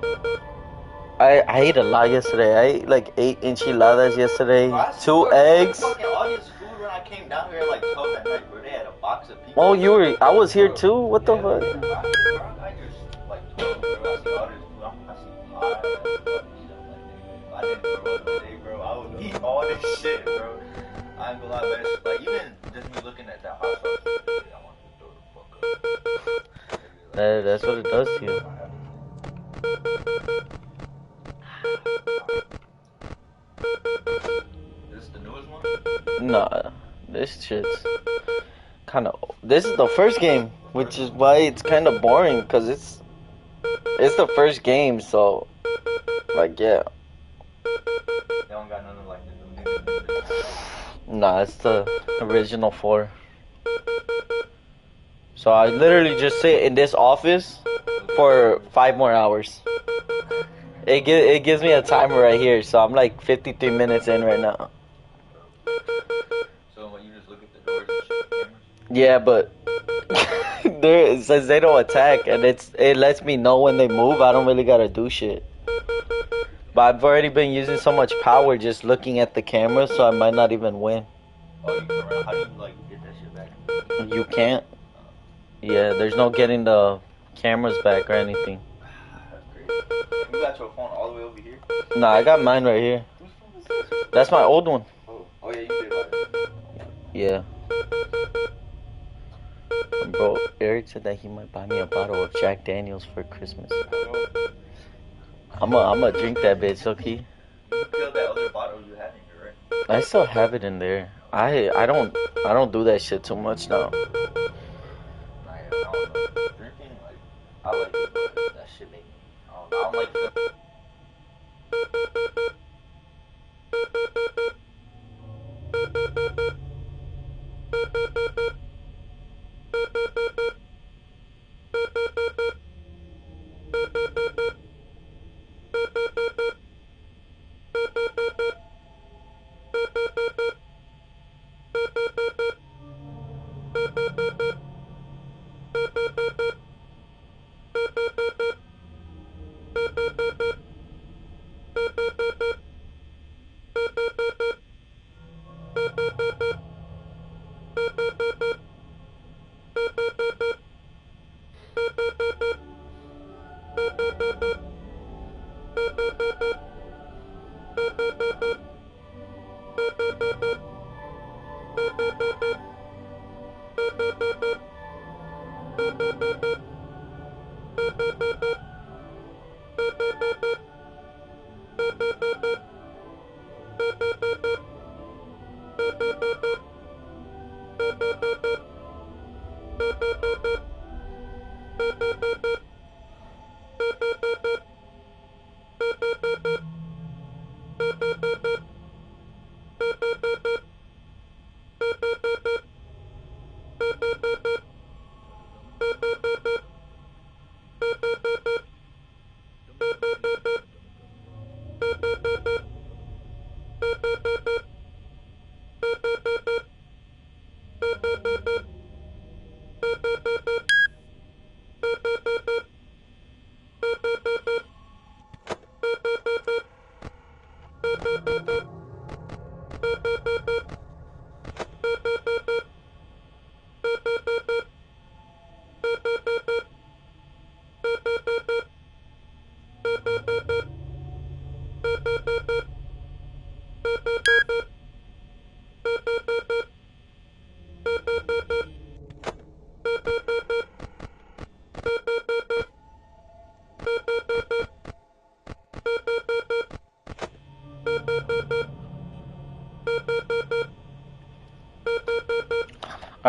I ate a lot yesterday. I ate like 8 enchiladas yesterday, Bro, I 2 swear, eggs. Fucking August food when I came down here at like 12 at night, bro. They had a box of pizza. Oh, I was here too. What the fuck? Bro, I got here like 12, bro. I see all this food. I see pie. I didn't throw up today, bro. I would eat all this shit, bro. I ain't gonna lie, man. Like, even just me looking at that hot sauce, I want to throw the fuck up. That's what it does to you. This is the newest one? Nah, this shit's kind of. This is the first game, which is why it's kind of boring, cause it's the first game, so like yeah. They don't got none of like the new niggas. Nah, it's the original 4. So I literally just sit in this office for 5 more hours. It gives me a timer right here, so I'm like 53 minutes in right now. So when you just look at the doors and shit, the cameras? Yeah, but it says they don't attack, and it lets me know when they move. I don't really gotta do shit. But I've already been using so much power just looking at the camera, so I might not even win. Oh, you can around. How do you like get that shit back? You can't. Yeah, there's no getting the cameras back or anything. That's crazy. You got your phone all the way over here? Nah, I got mine right here. Whose phone is this? That's my old one. Oh yeah, you did like it. Yeah. Bro, Eric said that he might buy me a bottle of Jack Daniels for Christmas. I'm gonna drink that bitch, okay? You killed that other bottle you had in here, right? I still have it in there. I don't do that shit too much now. Nah, yeah, I don't know. Drinking, like, I like it, but that shit make me, I don't like the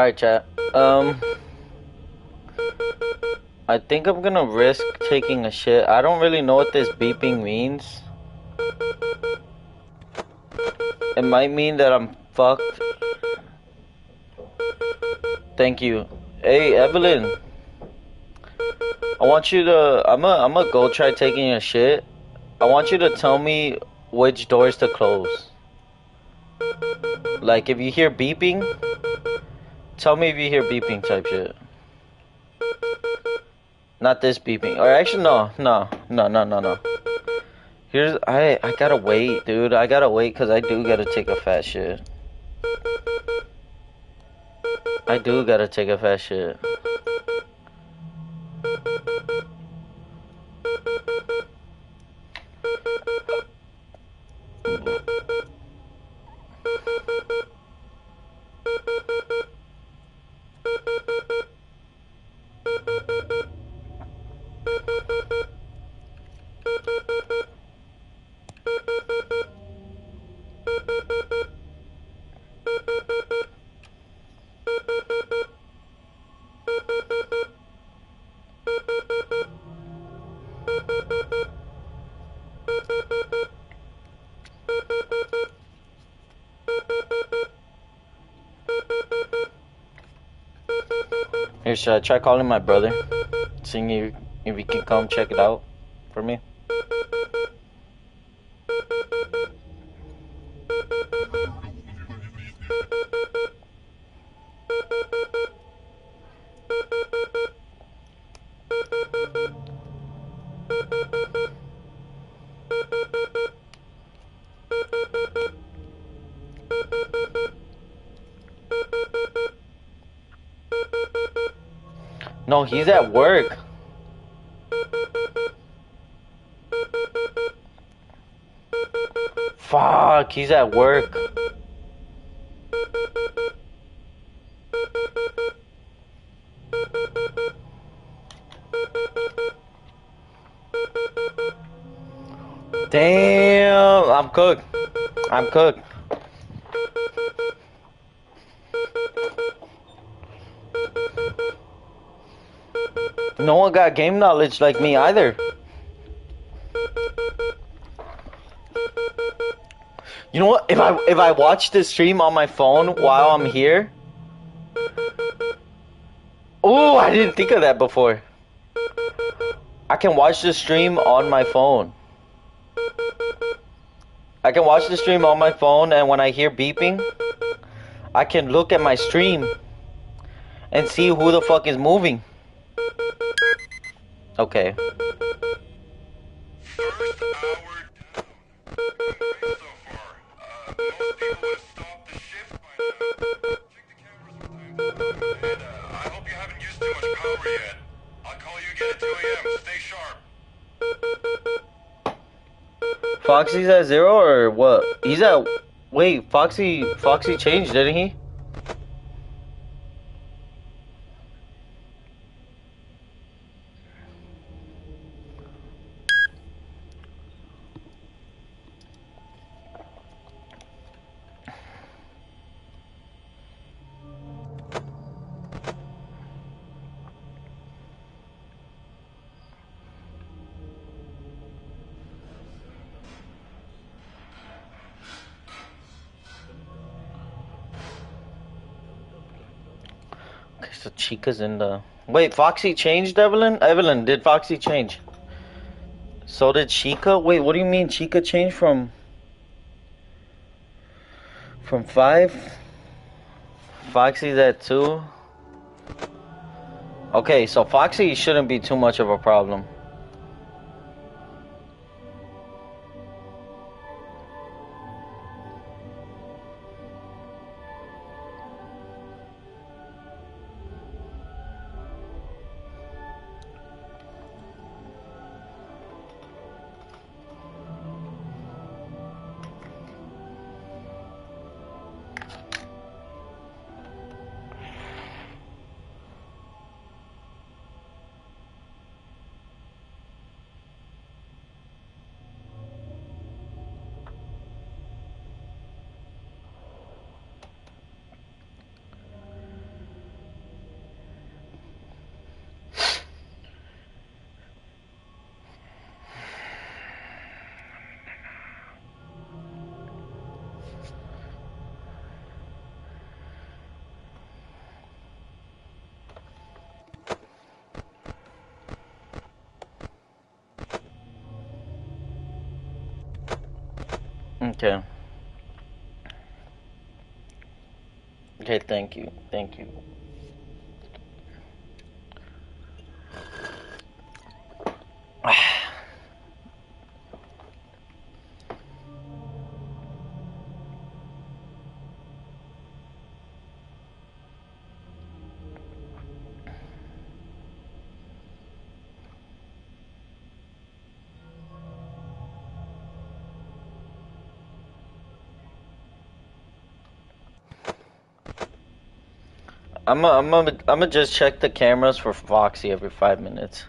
Alright, chat. I think I'm gonna risk taking a shit. I don't really know what this beeping means. It might mean that I'm fucked. Thank you. Hey, Evelyn. I want you to... I'm gonna go try taking a shit. I want you to tell me which doors to close. Like, if you hear beeping, tell me if you hear beeping type shit. Not this beeping. Or actually, no. Here's... I gotta wait, dude. I gotta wait because I do gotta take a fat shit. I do gotta take a fat shit. Here, should I try calling my brother? Seeing if he can come check it out for me? No, he's at work. Fuck, he's at work. Damn, I'm cooked. I'm cooked. No one got game knowledge like me either. You know what? If I watch this stream on my phone while I'm here. Oh, I didn't think of that before. I can watch the stream on my phone. I can watch the stream on my phone, and when I hear beeping, I can look at my stream and see who the fuck is moving. Okay. First hour down. Great so far. Most people would have stopped the shift by now. Check the cameras from time to time. And I hope you haven't used too much power yet. I'll call you again at 2 a.m. Stay sharp. Foxy's at 0 or what? He's at... Wait, Foxy changed, didn't he? Okay, so Chica's in the... Wait, Foxy changed, Evelyn? Evelyn, did Foxy change? So did Chica? Wait, what do you mean Chica changed from 5? Foxy's at 2? Okay, so Foxy shouldn't be too much of a problem. Okay. Okay, thank you. Thank you. I'm gonna just check the cameras for Foxy every 5 minutes.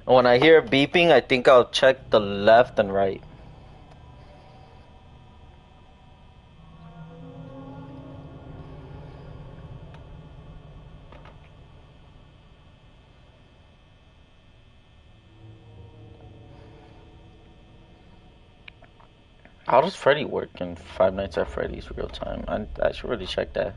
And when I hear beeping, I think I'll check the left and right. How does Freddy work in Five Nights at Freddy's real time? I should really check that.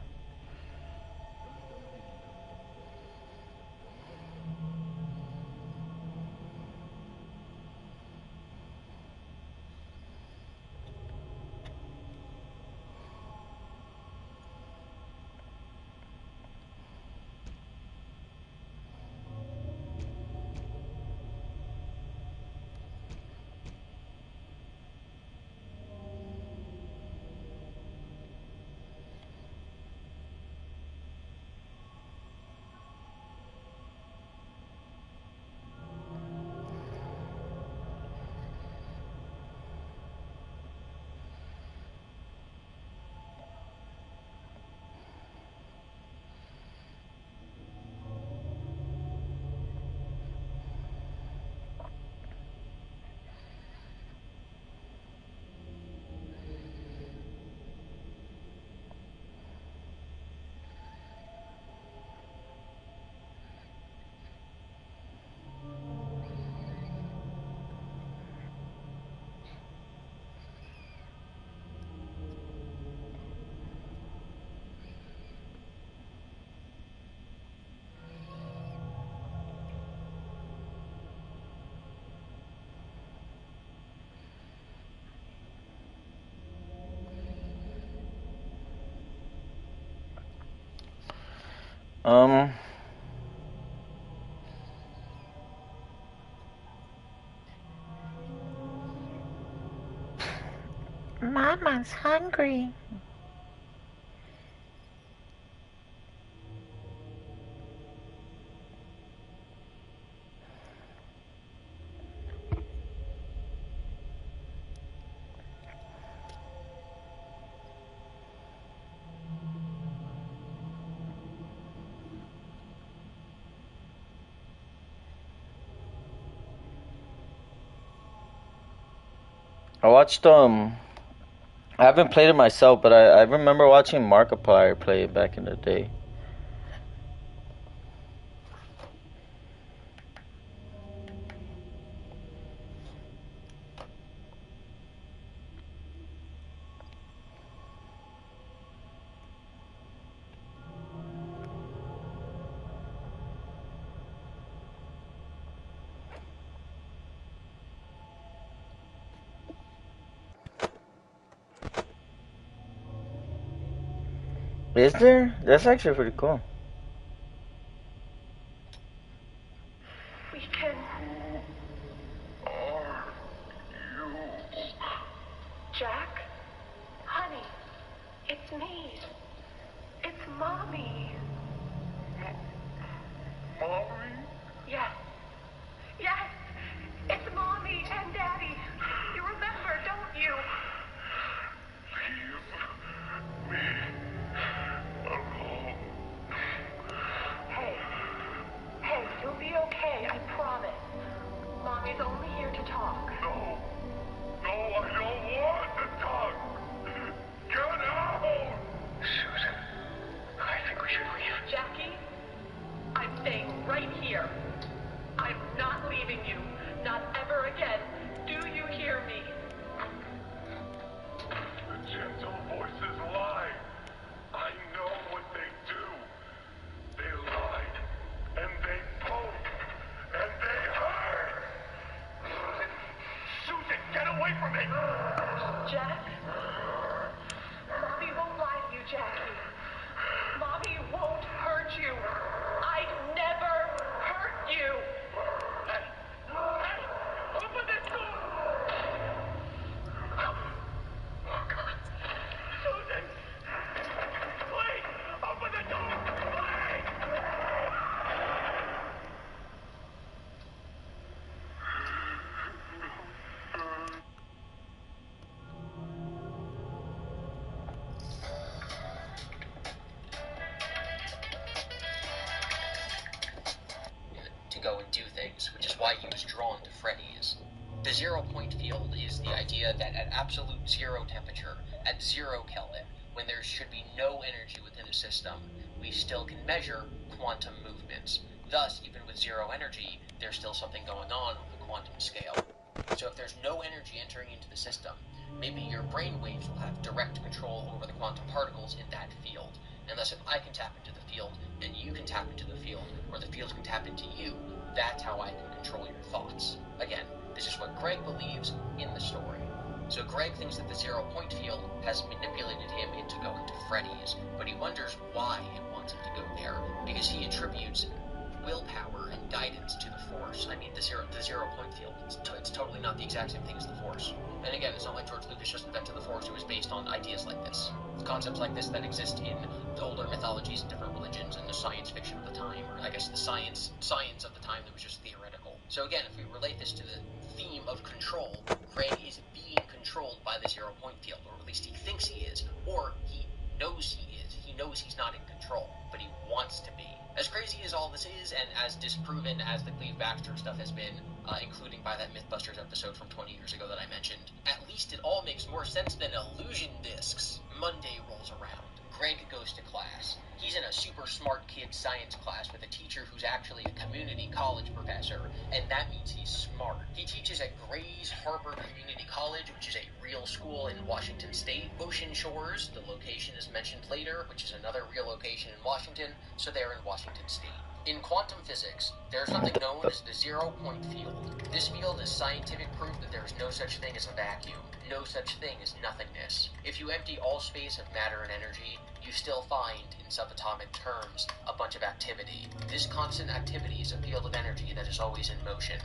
Um, Mama's hungry. I watched I haven't played it myself, but I remember watching Markiplier play it back in the day. Is there? That's actually pretty cool. We can. Jack? Honey, it's me. It's Mommy. Mommy? Yes. Yes! It's Mommy and Daddy. You remember, don't you? Leave me alone. Hey. Hey, you'll be okay, I promise. Mommy's only here to talk. No. No, I don't want to talk. Get out! Susan, I think we should leave. Jackie, I'm staying right here. I'm not leaving you. Not ever again. Do you hear me? The gentle voices lie. I know what they do. They lie, and they poke, and they hurt. Susan, get away from me! Jack? why he was drawn to Freddy's. The zero-point field is the idea that at absolute zero temperature, at 0 Kelvin, when there should be no energy within a system, we still can measure quantum movements. Thus, even with zero energy, there's still something going on the quantum scale. So if there's no energy entering into the system, maybe your brain waves will have direct control over the quantum particles in that field. And thus, if I can tap into the field, and you can tap into the field, or the field can tap into you, that's how I can control your thoughts. Again, this is what Greg believes in the story. So Greg thinks that the zero-point field has manipulated him into going to Freddy's, but he wonders why it wants him to go there, because he attributes willpower and guidance to the Force. I mean, the zero-point field, it's totally not the exact same thing as the Force. And again, it's not like George Lucas just invented the Force. It was based on ideas like this. Concepts like this that exist in the older mythologies and different religions and the science fiction of the time, or I guess the science of the time that was just theoretical. So again, if we relate this to the theme of control, Greg is being controlled by the zero-point field, or at least he thinks he is, or he knows he is. He knows he's not in control, but he wants to be. As crazy as all this is, and as disproven as the Cleve Baxter stuff has been, including by that Mythbusters episode from 20 years ago that I mentioned, at least it all makes more sense than illusion discs. Monday rolls around. Greg goes to class. He's in a super smart kid science class with a teacher who's actually a community college professor, and that means he's smart. He teaches at Grays Harbor Community College, which is a real school in Washington State. Ocean Shores, the location is mentioned later, which is another real location in Washington, so they're in Washington State. In quantum physics, there's something known as the zero-point field. This field is scientific proof that there is no such thing as a vacuum, no such thing as nothingness. If you empty all space of matter and energy, you still find, in subatomic terms, a bunch of activity. This constant activity is a field of energy that is always in motion.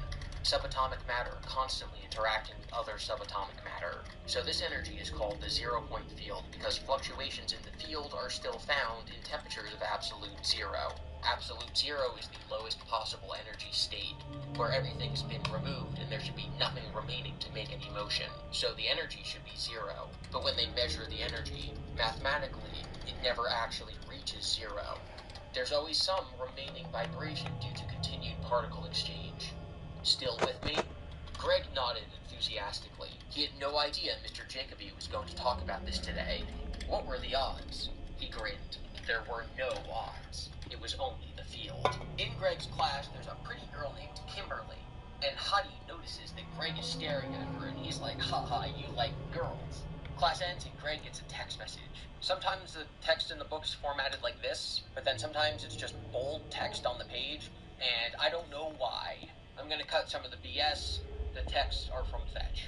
Subatomic matter constantly interacting with other subatomic matter. So this energy is called the zero-point field because fluctuations in the field are still found in temperatures of absolute zero. Absolute zero is the lowest possible energy state, where everything's been removed and there should be nothing remaining to make any motion. So the energy should be zero. But when they measure the energy, mathematically, it never actually reaches zero. There's always some remaining vibration due to continued particle exchange. Still with me? Greg nodded enthusiastically. He had no idea Mr. Jacoby was going to talk about this today. What were the odds? He grinned. There were no odds. It was only the field. In Greg's class, there's a pretty girl named Kimberly, and Huddy notices that Greg is staring at her, and he's like, haha, you like girls. Class ends, and Greg gets a text message. Sometimes the text in the book's formatted like this, but then sometimes it's just bold text on the page, and I don't know why. I'm going to cut some of the BS. The texts are from Fetch.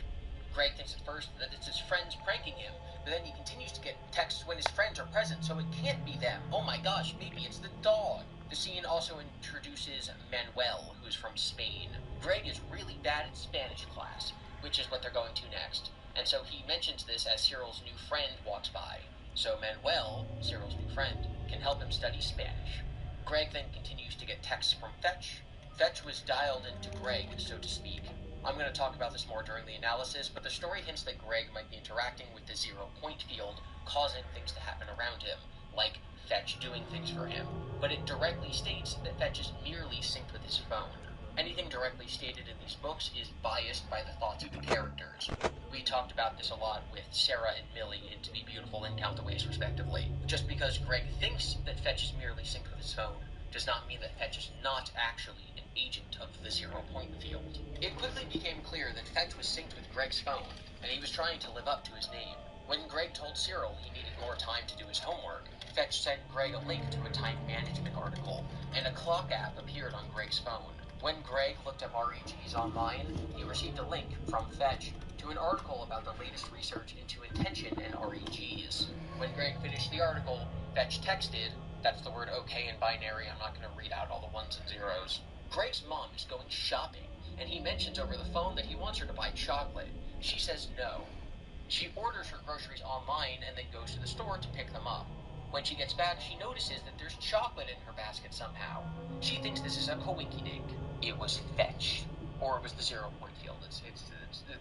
Greg thinks at first that it's his friends pranking him, but then he continues to get texts when his friends are present, so it can't be them. Oh my gosh, maybe it's the dog. The scene also introduces Manuel, who's from Spain. Greg is really bad at Spanish class, which is what they're going to next, and so he mentions this as Cyril's new friend walks by. So Manuel, Cyril's new friend, can help him study Spanish. Greg then continues to get texts from Fetch. Fetch was dialed into Greg, so to speak. I'm going to talk about this more during the analysis, but the story hints that Greg might be interacting with the zero-point field, causing things to happen around him, like Fetch doing things for him. But it directly states that Fetch is merely synced with his phone. Anything directly stated in these books is biased by the thoughts of the characters. We talked about this a lot with Sarah and Millie in To Be Beautiful and Count the Ways, respectively. Just because Greg thinks that Fetch is merely synced with his phone does not mean that Fetch is not actually an agent of the zero-point field. It quickly became clear that Fetch was synced with Greg's phone, and he was trying to live up to his name. When Greg told Cyril he needed more time to do his homework, Fetch sent Greg a link to a time management article, and a clock app appeared on Greg's phone. When Greg looked up REGs online, he received a link from Fetch to an article about the latest research into intention and REGs. When Greg finished the article, Fetch texted, that's the word okay in binary, I'm not going to read out all the ones and zeros. Greg's mom is going shopping, and he mentions over the phone that he wants her to buy chocolate. She says no. She orders her groceries online and then goes to the store to pick them up. When she gets back, she notices that there's chocolate in her basket somehow. She thinks this is a coinkydink. It was Fetch. Or it was the zero-point field. It's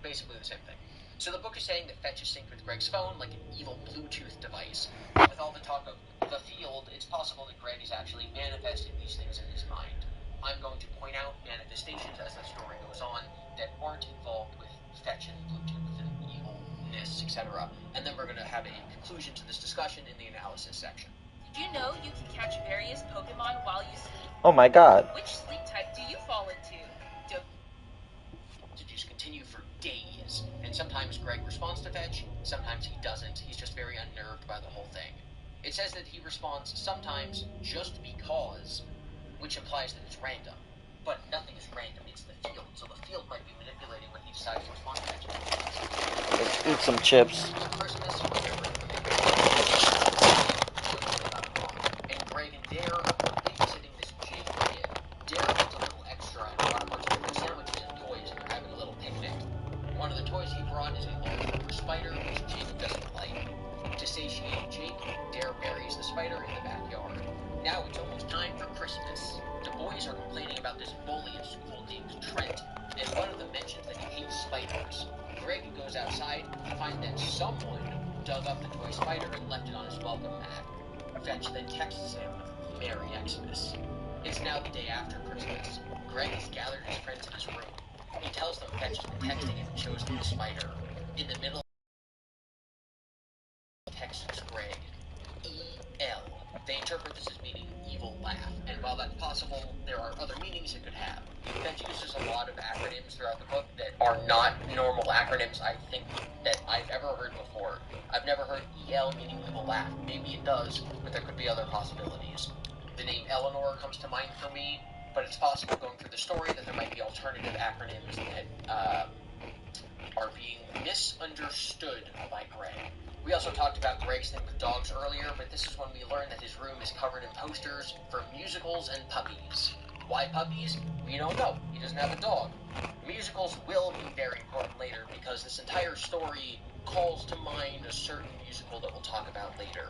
basically the same thing. So the book is saying that Fetch is synced with Greg's phone like an evil Bluetooth device. With all the talk of the field, it's possible that Greg is actually manifesting these things in his mind. I'm going to point out manifestations as the story goes on that aren't involved with Fetch and Bluetooth and evilness, etc. And then we're going to have a conclusion to this discussion in the analysis section. Did you know you can catch various Pokemon while you sleep? Oh my god. Which sleep type do you fall into? To just continue for days. And sometimes Greg responds to Fetch, sometimes he doesn't. He's just very unnerved by the whole thing. It says that he responds sometimes just because, which implies that it's random. But nothing is random, it's the field. So the field might be manipulating when he decides to respond to Fetch. Let's eat some chips. Christmas, and Greg and Dare are babysitting this Jake kid. Dare gets a little extra and brought a bunch of food sandwiches and toys, and they're having a little picnic. One of the toys he brought is a large rubber spider, which Jake doesn't like. To satiate Jake, Dare buries the spider in the backyard. Now it's almost time for Christmas. The boys are complaining about this bully at school named Trent, and one of them mentions that he hates spiders. Greg goes outside to find that someone dug up the toy spider and left it on his welcome mat. Fetch then texts him, Merry Xmas. It's now the day after Christmas. Greg has gathered his friends in his room. He tells them Fetch has been texting him and shows them the spider. In the middle, texts Greg, E-L. They interpret this as meaning evil laugh, and while that's possible, there are other meanings it could have. Fetch uses a lot of acronyms throughout the book that are not normal acronyms I think that I've ever heard before. I've never heard EL meaning evil laugh. Maybe it does, but there could be other possibilities. The name Eleanor comes to mind for me, but it's possible going through the story that there might be alternative acronyms that are being misunderstood by Greg. We also talked about Greg's thing with dogs earlier, but this is when we learn that his room is covered in posters for musicals and puppies. Why puppies? We don't know. He doesn't have a dog. Musicals will be very important later because this entire story calls to mind a certain musical that we'll talk about later.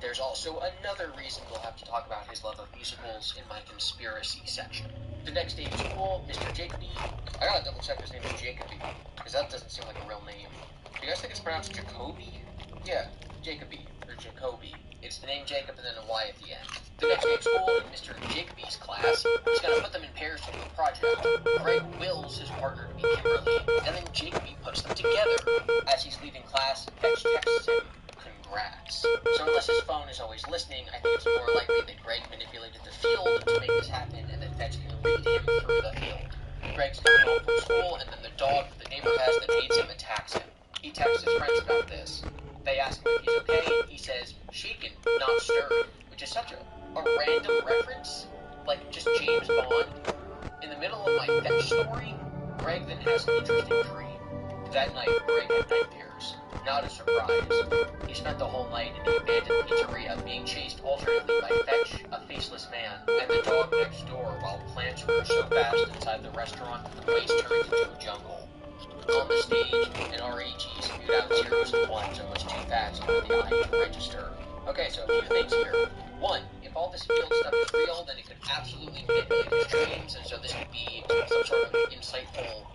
There's also another reason we'll have to talk about his love of musicals in my conspiracy section. The next day at school, Mr. Jacoby, I gotta double check his name is Jacoby, because that doesn't seem like a real name. Do you guys think it's pronounced Jacoby? Yeah, Jacoby, or Jacoby. It's the name Jacob and then a Y at the end. The next day at school, in Mr. Jacoby's class, he's gonna put them in pairs to do a project. Greg wills his partner to be Kimberly, and then Jacoby puts them together. As he's leaving class, Fetch texts him, congrats. So unless his phone is always listening, I think it's more likely that Greg manipulated the field to make this happen, and that Fetch can read him through the field. Greg's coming home from school, and then the dog that the neighbor has that hates him attacks him. He texts his friends about this. They ask him if he's okay, and he says, shaken, not stirred, which is such a random reference, like just James Bond. In the middle of my Fetch story, Greg then has an interesting dream. That night, Greg had nightmares. Not a surprise. He spent the whole night in the abandoned pizzeria being chased alternately by Fetch, a faceless man, and the dog next door while plants grew so fast inside the restaurant that the place turned into a jungle. On the stage, an REG spewed out zeros and ones and was too fast for the eye to register. Okay, so a few things here. One, if all this field stuff is real, then it could absolutely manipulate his dreams, and so this could be some sort of insightful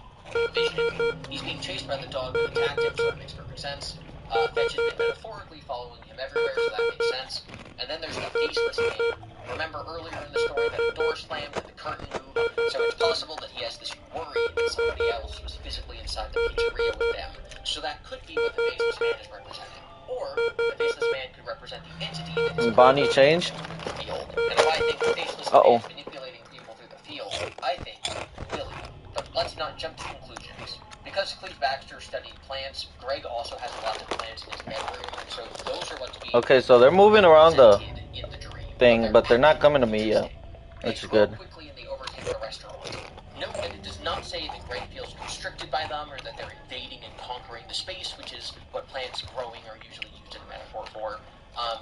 vision. He's being chased by the dog that attacked him, so that makes perfect sense. Fetch has been metaphorically following him everywhere, so that makes sense. And then there's the faceless man. Remember earlier in the story that a door slammed and the curtain moved, so it's possible that he has this worry that somebody else was physically inside the pizzeria with them. So that could be what the faceless man is representing. Or the faceless man could represent the entity that is Bonnie changed? through the field. And if I think the faceless man is manipulating people through the field, I think Willie. But let's not jump to conclusions. Because Cleve Baxter studied plants, Greg also has lots of plants in his bedroom, so those are what's being Okay, so they're moving around the in the dream. thing, but they're not coming to me yet, which is good. Quickly and they overtake the restaurant. Note that it does not say that Greg feels constricted by them or that they're invading and conquering the space, which is what plants growing are usually used in a metaphor for.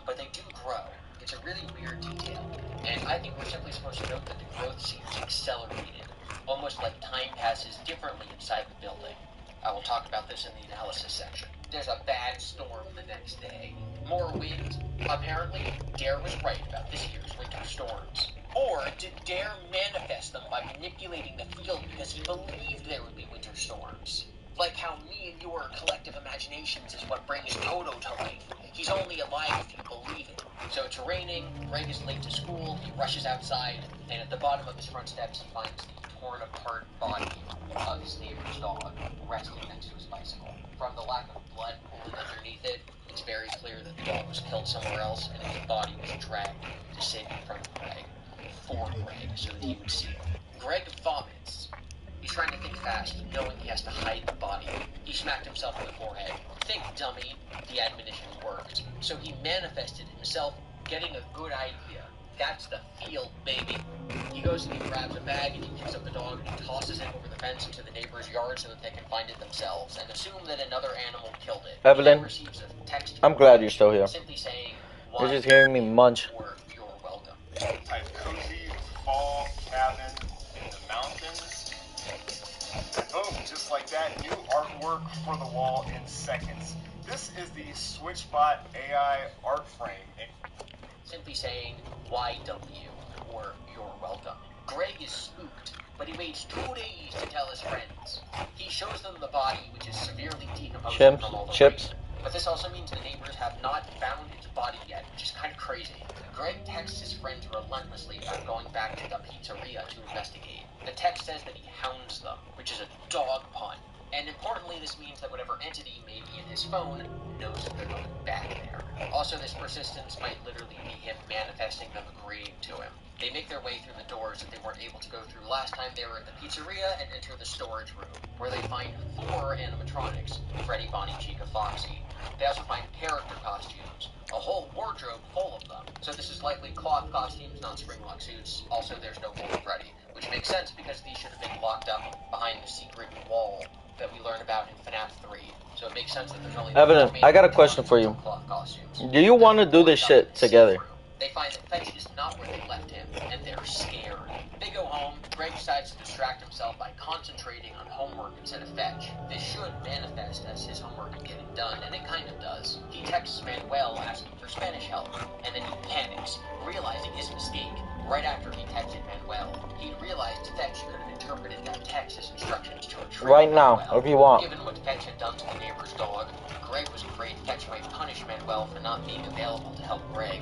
But they do grow. It's a really weird detail. And I think we're simply supposed to note that the growth seems accelerated, almost like time passes differently inside the building. I will talk about this in the analysis section. There's a bad storm the next day. More wind? Apparently, Dare was right about this year's winter storms. Or did Dare manifest them by manipulating the field because he believed there would be winter storms? Like how me and your collective imaginations is what brings Toto to life. He's only alive if you believe it. So it's raining, Greg is late to school, he rushes outside, and at the bottom of his front steps he finds the torn apart body of his neighbor's dog resting next to his bicycle. From the lack of blood pooling underneath it, it's very clear that the dog was killed somewhere else and his body was dragged to sit in front of Greg. For Greg, so that he would see it. Greg vomits. He's trying to think fast, knowing he has to hide the body. He smacked himself in the forehead. Think, dummy. The admonition worked. So he manifested himself getting a good idea. That's the field, baby. He goes and he grabs a bag and he picks up the dog and he tosses it over the fence into the neighbor's yard so that they can find it themselves and assume that another animal killed it. Evelyn, He receives a text I'm glad you're still here. simply saying, You're just hearing me munch. or you're welcome. Type cozy fall cabin in the mountains. And boom, just like that, new artwork for the wall in seconds. This is the SwitchBot AI art frame. Simply saying YW or you're welcome. Greg is spooked, but he waits 2 days to tell his friends. He shows them the body, which is severely decomposing from all the Chips. rain. But this also means the neighbors have not found his body yet, which is kind of crazy. Greg texts his friends relentlessly about going back to the pizzeria to investigate. The text says that he hounds them, which is a dog pun. And importantly, this means that whatever entity may be in his phone knows that they're going back there. Also, this persistence might literally be him manifesting them agreeing to him. They make their way through the doors that they weren't able to go through last time they were at the pizzeria and enter the storage room, where they find 4 animatronics, Freddy, Bonnie, Chica, Foxy. They also find character costumes, a whole wardrobe full of them. So this is likely cloth costumes, not spring-lock suits. Also, there's no Golden Freddy, which makes sense because these should have been locked up behind the secret wall that we learn about in Fnaf 3. So it makes sense that there's only... Evan, I got a question for you. Do you want to do this shit together? They find that Fetch is not where they left him, and they're scared. They go home. Greg decides to distract himself by concentrating on homework instead of Fetch. This should manifest as his homework getting done, and it kind of does. He texts Manuel asking for Spanish help, and then he panics, realizing his mistake. Right after he texted Manuel, he realized Fetch could have interpreted that text as instructions to retrieve Right now, Manuel. if you want. Given what Fetch had done to the neighbor's dog, Greg was afraid Fetch might punish Manuel for not being available to help Greg.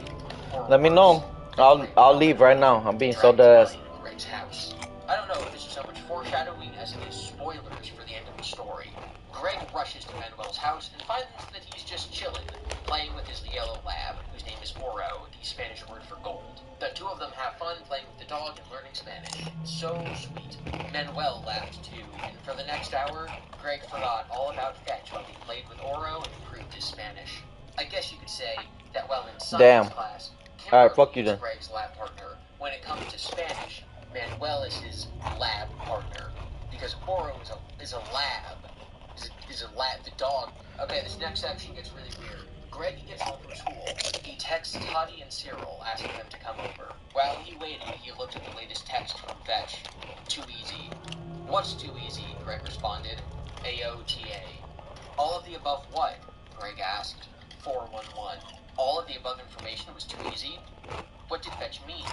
Let me know. I'll leave right now. I'm being so dead ass. Greg's house. I don't know if this is so much foreshadowing as it is spoilers for the end of the story. Greg rushes to Manuel's house and finds that he's just chilling, playing with his yellow lab, whose name is Oro, the Spanish word for gold. The two of them have fun playing with the dog and learning Spanish. So sweet. Manuel laughed too, and for the next hour, Greg forgot all about Fetch while he played with Oro and improved his Spanish. I guess you could say that while in science class, Alright, fuck you then. is Greg's lab partner. When it comes to Spanish, Manuel is his lab partner. Because Oro is a lab. Is a lab, the dog. Okay, this next section gets really weird. Greg gets home from school. He texts Toddy and Cyril, asking them to come over. While he waited, he looked at the latest text from Fetch. Too easy. What's too easy? Greg responded. AOTA. All of the above what? Greg asked. 411. All of the above information was too easy? What did Fetch mean?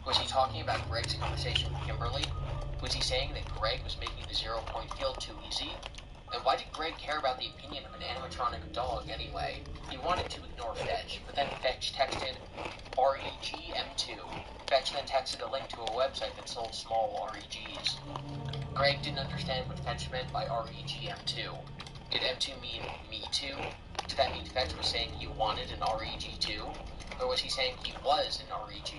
Was he talking about Greg's conversation with Kimberly? Was he saying that Greg was making the 0-point field too easy? And why did Greg care about the opinion of an animatronic dog anyway? He wanted to ignore Fetch, but then Fetch texted REGM2. Fetch then texted a link to a website that sold small REGs. Greg didn't understand what Fetch meant by REGM2. Did M2 mean me too? Did that mean Fetch was saying he wanted an REG too? Or was he saying he was an REG?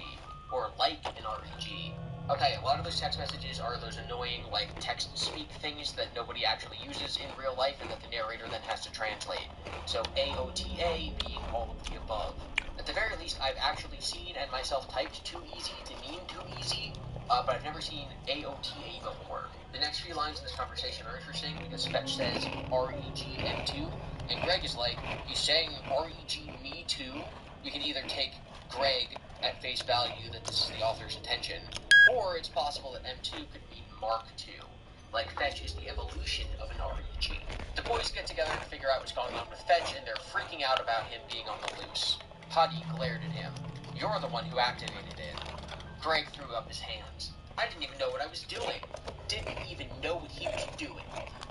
Or like an REG? Okay, a lot of those text messages are those annoying, like, text-speak things that nobody actually uses in real life and that the narrator then has to translate. So AOTA being all of the above. At the very least, I've actually seen and myself typed too easy to mean too easy, but I've never seen AOTA before. The next few lines in this conversation are interesting because Fetch says REGM2, and Greg is like, he's saying REG me too? We can either take Greg at face value that this is the author's intention, or it's possible that M2 could mean Mark II, like Fetch is the evolution of an REG. The boys get together to figure out what's going on with Fetch, and they're freaking out about him being on the loose. Hottie glared at him. You're the one who activated it. Greg threw up his hands. I didn't even know what I was doing. Didn't even know what he was doing.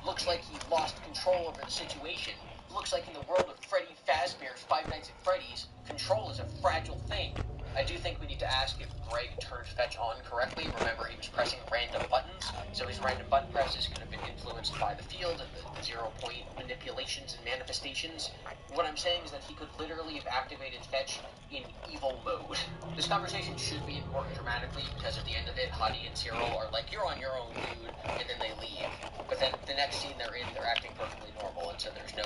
Looks like he lost control over the situation. looks like in the world of Freddy Fazbear's Five Nights at Freddy's, control is a fragile thing. I do think we need to ask if Greg turned Fetch on correctly. Remember, he was pressing random buttons, so his random button presses could have been influenced by the field and the 0-point manipulations and manifestations. What I'm saying is that he could literally have activated Fetch in evil mode. This conversation should be important dramatically because at the end of it, Hottie and Cyril are like, "You're on your own, dude," and then they leave. But then the next scene they're in, they're acting perfectly normal, and so there's no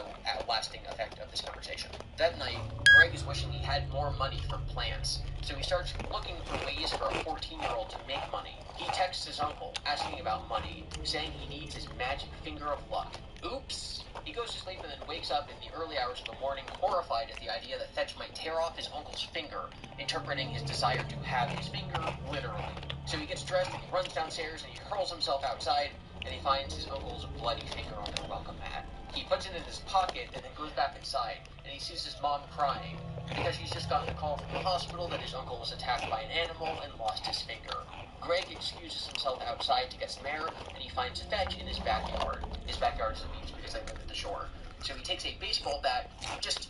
lasting effect of this conversation. That night, Greg is wishing he had more money from plants, so he starts looking for ways for a 14-year-old to make money. He texts his uncle, asking about money, saying he needs his magic finger of luck. Oops! He goes to sleep and then wakes up in the early hours of the morning, horrified at the idea that Fetch might tear off his uncle's finger, interpreting his desire to have his finger literally. So he gets dressed and he runs downstairs and he hurls himself outside, and he finds his uncle's bloody finger on their welcome mat. He puts it in his pocket and then goes back inside, and he sees his mom crying because she's just gotten a call from the hospital that his uncle was attacked by an animal and lost his finger. Greg excuses himself outside to get some air, and he finds Fetch in his backyard. His backyard is a beach because they live at the shore. So he takes a baseball bat, just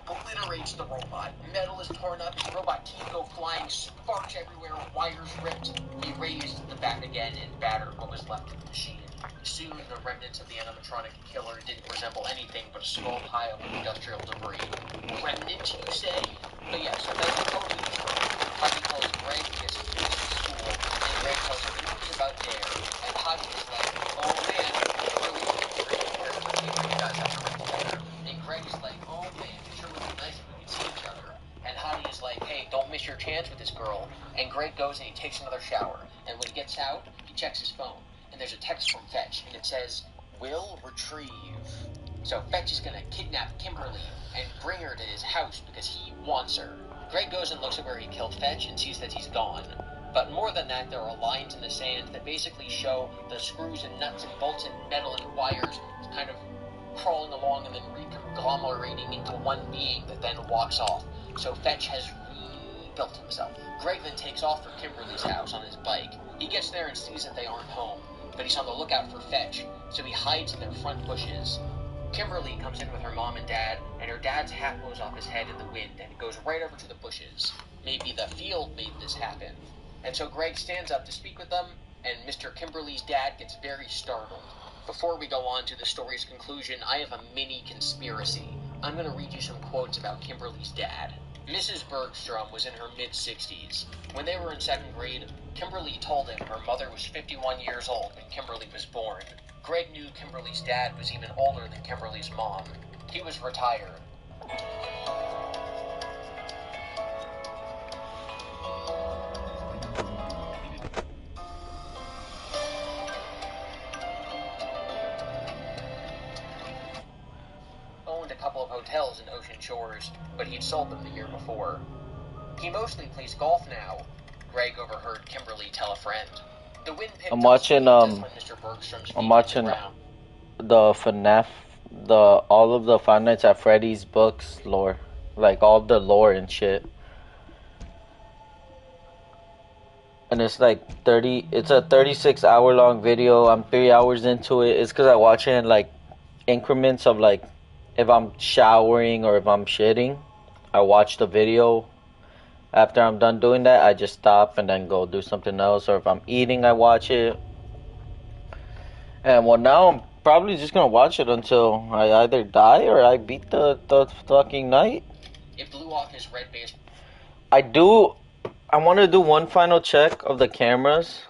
obliterates the robot. Metal is torn up, his robot teeth go flying, sparks everywhere, wires ripped. He raised the bat again and battered what was left of the machine. Soon, the remnants of the animatronic killer didn't resemble anything but a small pile of industrial debris. Remnant, you say? But yes, that's totally true. Hottie calls Greg because he finished school, and Greg tells him news about Dare, and Hottie is like, "Oh man, it really would be great if you guys have to work together." And Greg is like, "Oh man, it sure would be nice if we could see each other." And Hottie is like, "Hey, don't miss your chance with this girl." And Greg goes and he takes another shower, and when he gets out, he checks his phone. And there's a text from Fetch, and it says, "Will retrieve." So Fetch is gonna kidnap Kimberly and bring her to his house because he wants her. Greg goes and looks at where he killed Fetch and sees that he's gone. But more than that, there are lines in the sand that basically show the screws and nuts and bolts and metal and wires kind of crawling along and then reconglomerating into one being that then walks off. So Fetch has rebuilt himself. Greg then takes off for Kimberly's house on his bike. He gets there and sees that they aren't home, but he's on the lookout for Fetch, so he hides in their front bushes. Kimberly comes in with her mom and dad, and her dad's hat blows off his head in the wind, and it goes right over to the bushes. Maybe the field made this happen. And so Greg stands up to speak with them, and Mr. Kimberly's dad gets very startled. Before we go on to the story's conclusion, I have a mini conspiracy. I'm going to read you some quotes about Kimberly's dad. Mrs. Bergstrom was in her mid-60s. When they were in second grade, Kimberly told him her mother was 51 years old when Kimberly was born. Greg knew Kimberly's dad was even older than Kimberly's mom. He was retired. Owned a couple of hotels in Ocean Shores, but he'd sold them the year before. He mostly plays golf now, Greg overheard Kimberly tell a friend. The wind picked I'm up watching speed just when Mr. Bergstrom's feet I'm hit watching the ground. the Fnaf, all of the Five Nights at Freddy's books lore, like all the lore and shit. And it's like it's a 36-hour long video. I'm 3 hours into it. It's because I watch it in like increments of like if I'm showering or if I'm shitting, I watch the video. After I'm done doing that, I just stop and then go do something else. Or if I'm eating, I watch it. And well, now I'm probably just gonna watch it until I either die or I beat the fucking night. It blew off his red base. I want to do one final check of the cameras.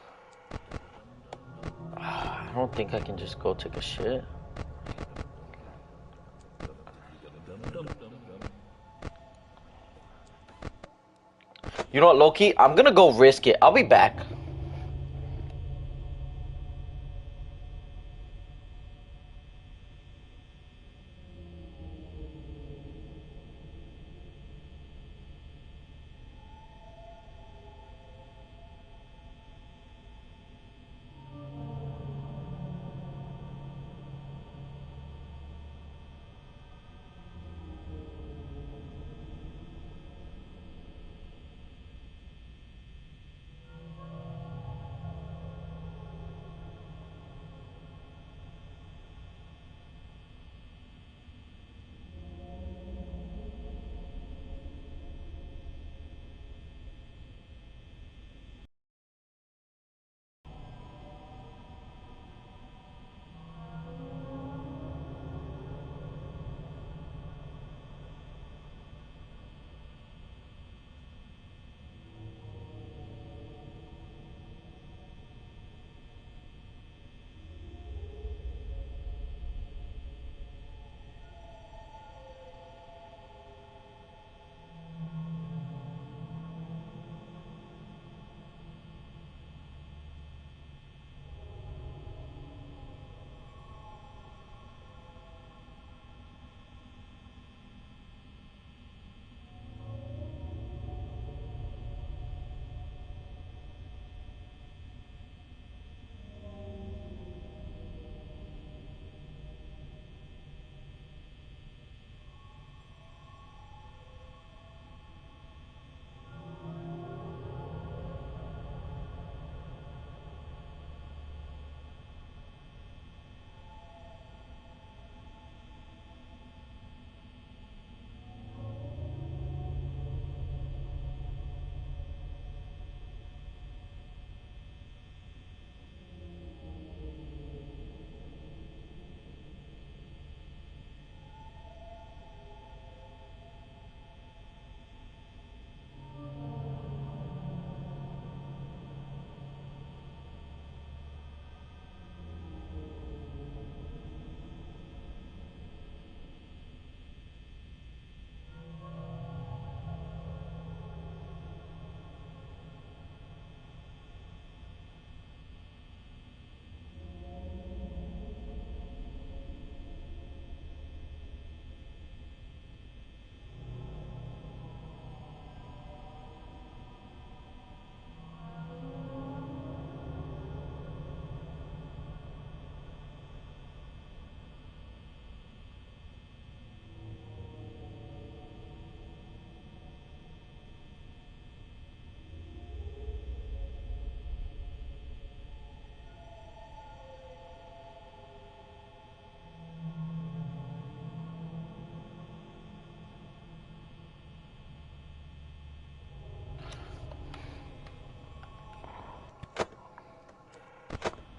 I don't think I can just go take a shit. You know what, Loki? I'm gonna go risk it. I'll be back.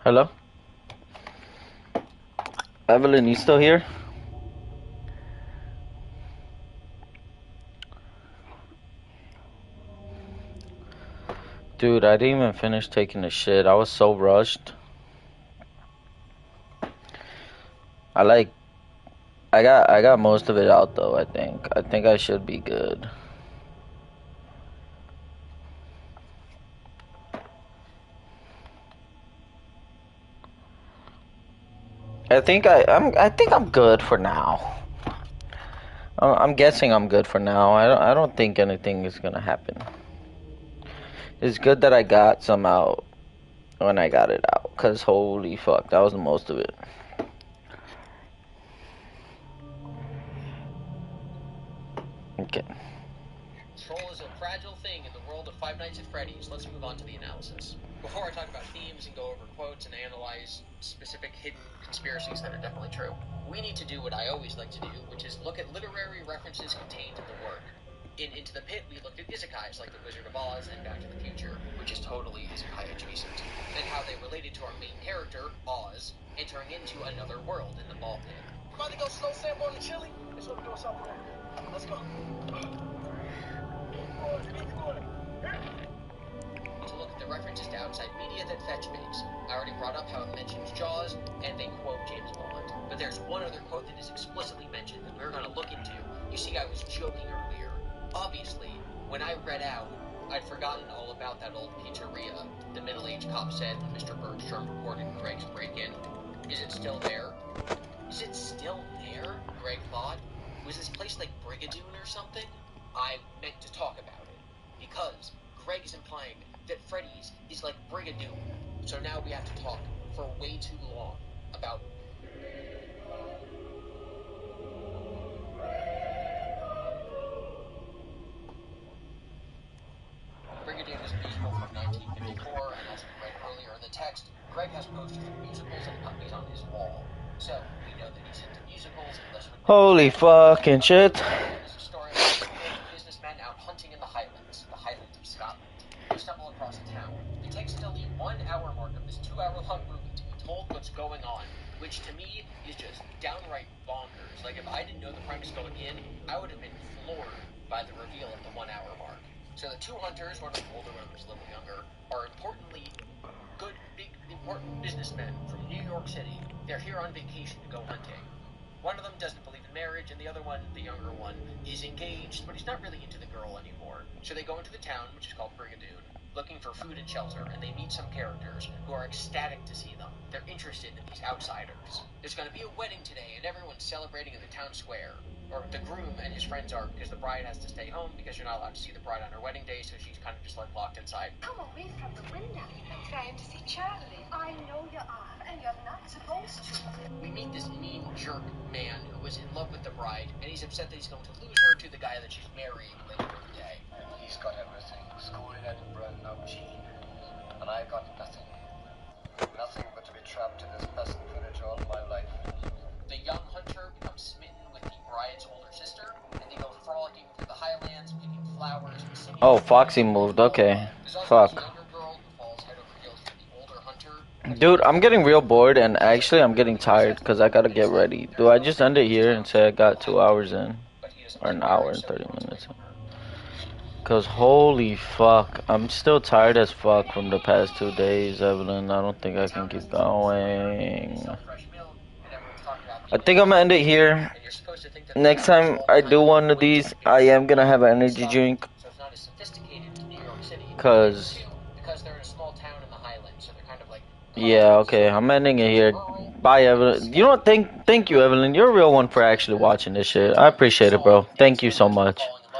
Hello? Evelyn, you still here? Dude, I didn't even finish taking a shit. I was so rushed. I got most of it out though, I think. I think I should be good. I think I'm good for now. I'm guessing I'm good for now. I don't think anything is gonna happen. It's good that I got some out when I got it out, cause holy fuck, that was the most of it. Okay. Troll is a fragile thing in the world of Five Nights at Freddy's. Let's move on to the analysis. Before I talk about themes and go over quotes and analyze specific hidden conspiracies that are definitely true, we need to do what I always like to do, which is look at literary references contained in the work. In Into the Pit, we looked at isekais like The Wizard of Oz and Back to the Future, which is totally isekai adjacent, and how they related to our main character, Oz, entering into another world in the ball pit. About to go slow Sam on the chili? Let's go do something there. Let's go. To look at the references to outside media that Fetch makes. I already brought up how it mentions Jaws, and they quote James Bond. But there's one other quote that is explicitly mentioned that we're going to look into. You see, I was joking earlier. Obviously, when I read out, I'd forgotten all about that old pizzeria. The middle-aged cop said when Mr. Bergstrom reported Greg's break-in. Is it still there? Is it still there? Greg thought. Was this place like Brigadoon or something? I meant to talk about it. Because Greg is implying that Freddy's is like Brigadoon. So now we have to talk for way too long about... Brigadoon is a musical from 1954, and as we read earlier in the text, Greg has posters of musicals and puppies on his wall. So, we know that he's into musicals and thus would... Holy fucking shit. There's a story about a businessman out hunting in the Highlands of Scotland. They stumble across a town. It takes until the 1 hour mark of this 2-hour-long movie to be told what's going on, which to me is just downright bonkers. Like, if I didn't know the premise going in, I would have been floored by the reveal at the 1 hour mark. So the two hunters, one of them older, one of them is a little younger, are importantly good, big, important businessmen from New York City. They're here on vacation to go hunting. One of them doesn't believe in marriage, and the other one, the younger one, is engaged, but he's not really into the girl anymore. So they go into the town, which is called Brigadoon, looking for food and shelter, and they meet some characters who are ecstatic to see them. They're interested in these outsiders. There's going to be a wedding today, and everyone's celebrating in the town square. Or the groom and his friends are, because the bride has to stay home because you're not allowed to see the bride on her wedding day, so she's kind of just like locked inside. I'm away from the window. I'm trying to see Charlie. I know you are, and you're not supposed to. We meet this mean jerk man who was in love with the bride, and he's upset that he's going to lose her to the guy that she's marrying later in the day. He's got everything. School in Edinburgh, no Gene. And I've got nothing. Nothing but to be trapped in this peasant village all my life. The young hunter becomes smitten with the bride's older sister, and they go frolicking through the highlands, picking flowers and singing. Oh, Foxy moved. Okay. Fuck. Dude, I'm getting real bored, and actually I'm getting tired because I gotta get ready. Do I just end it here and say I got 2 hours in? Or an hour and 30 minutes? Because holy fuck, I'm still tired as fuck from the past 2 days, Evelyn. I don't think I can keep going. I think I'm gonna end it here. Next time I do one of these, I am gonna have an energy drink. Because... yeah, okay, I'm ending it here. Bye, Evelyn. You know what? Thank you, Evelyn. You're a real one for actually watching this shit. I appreciate it, bro. Thank you so much.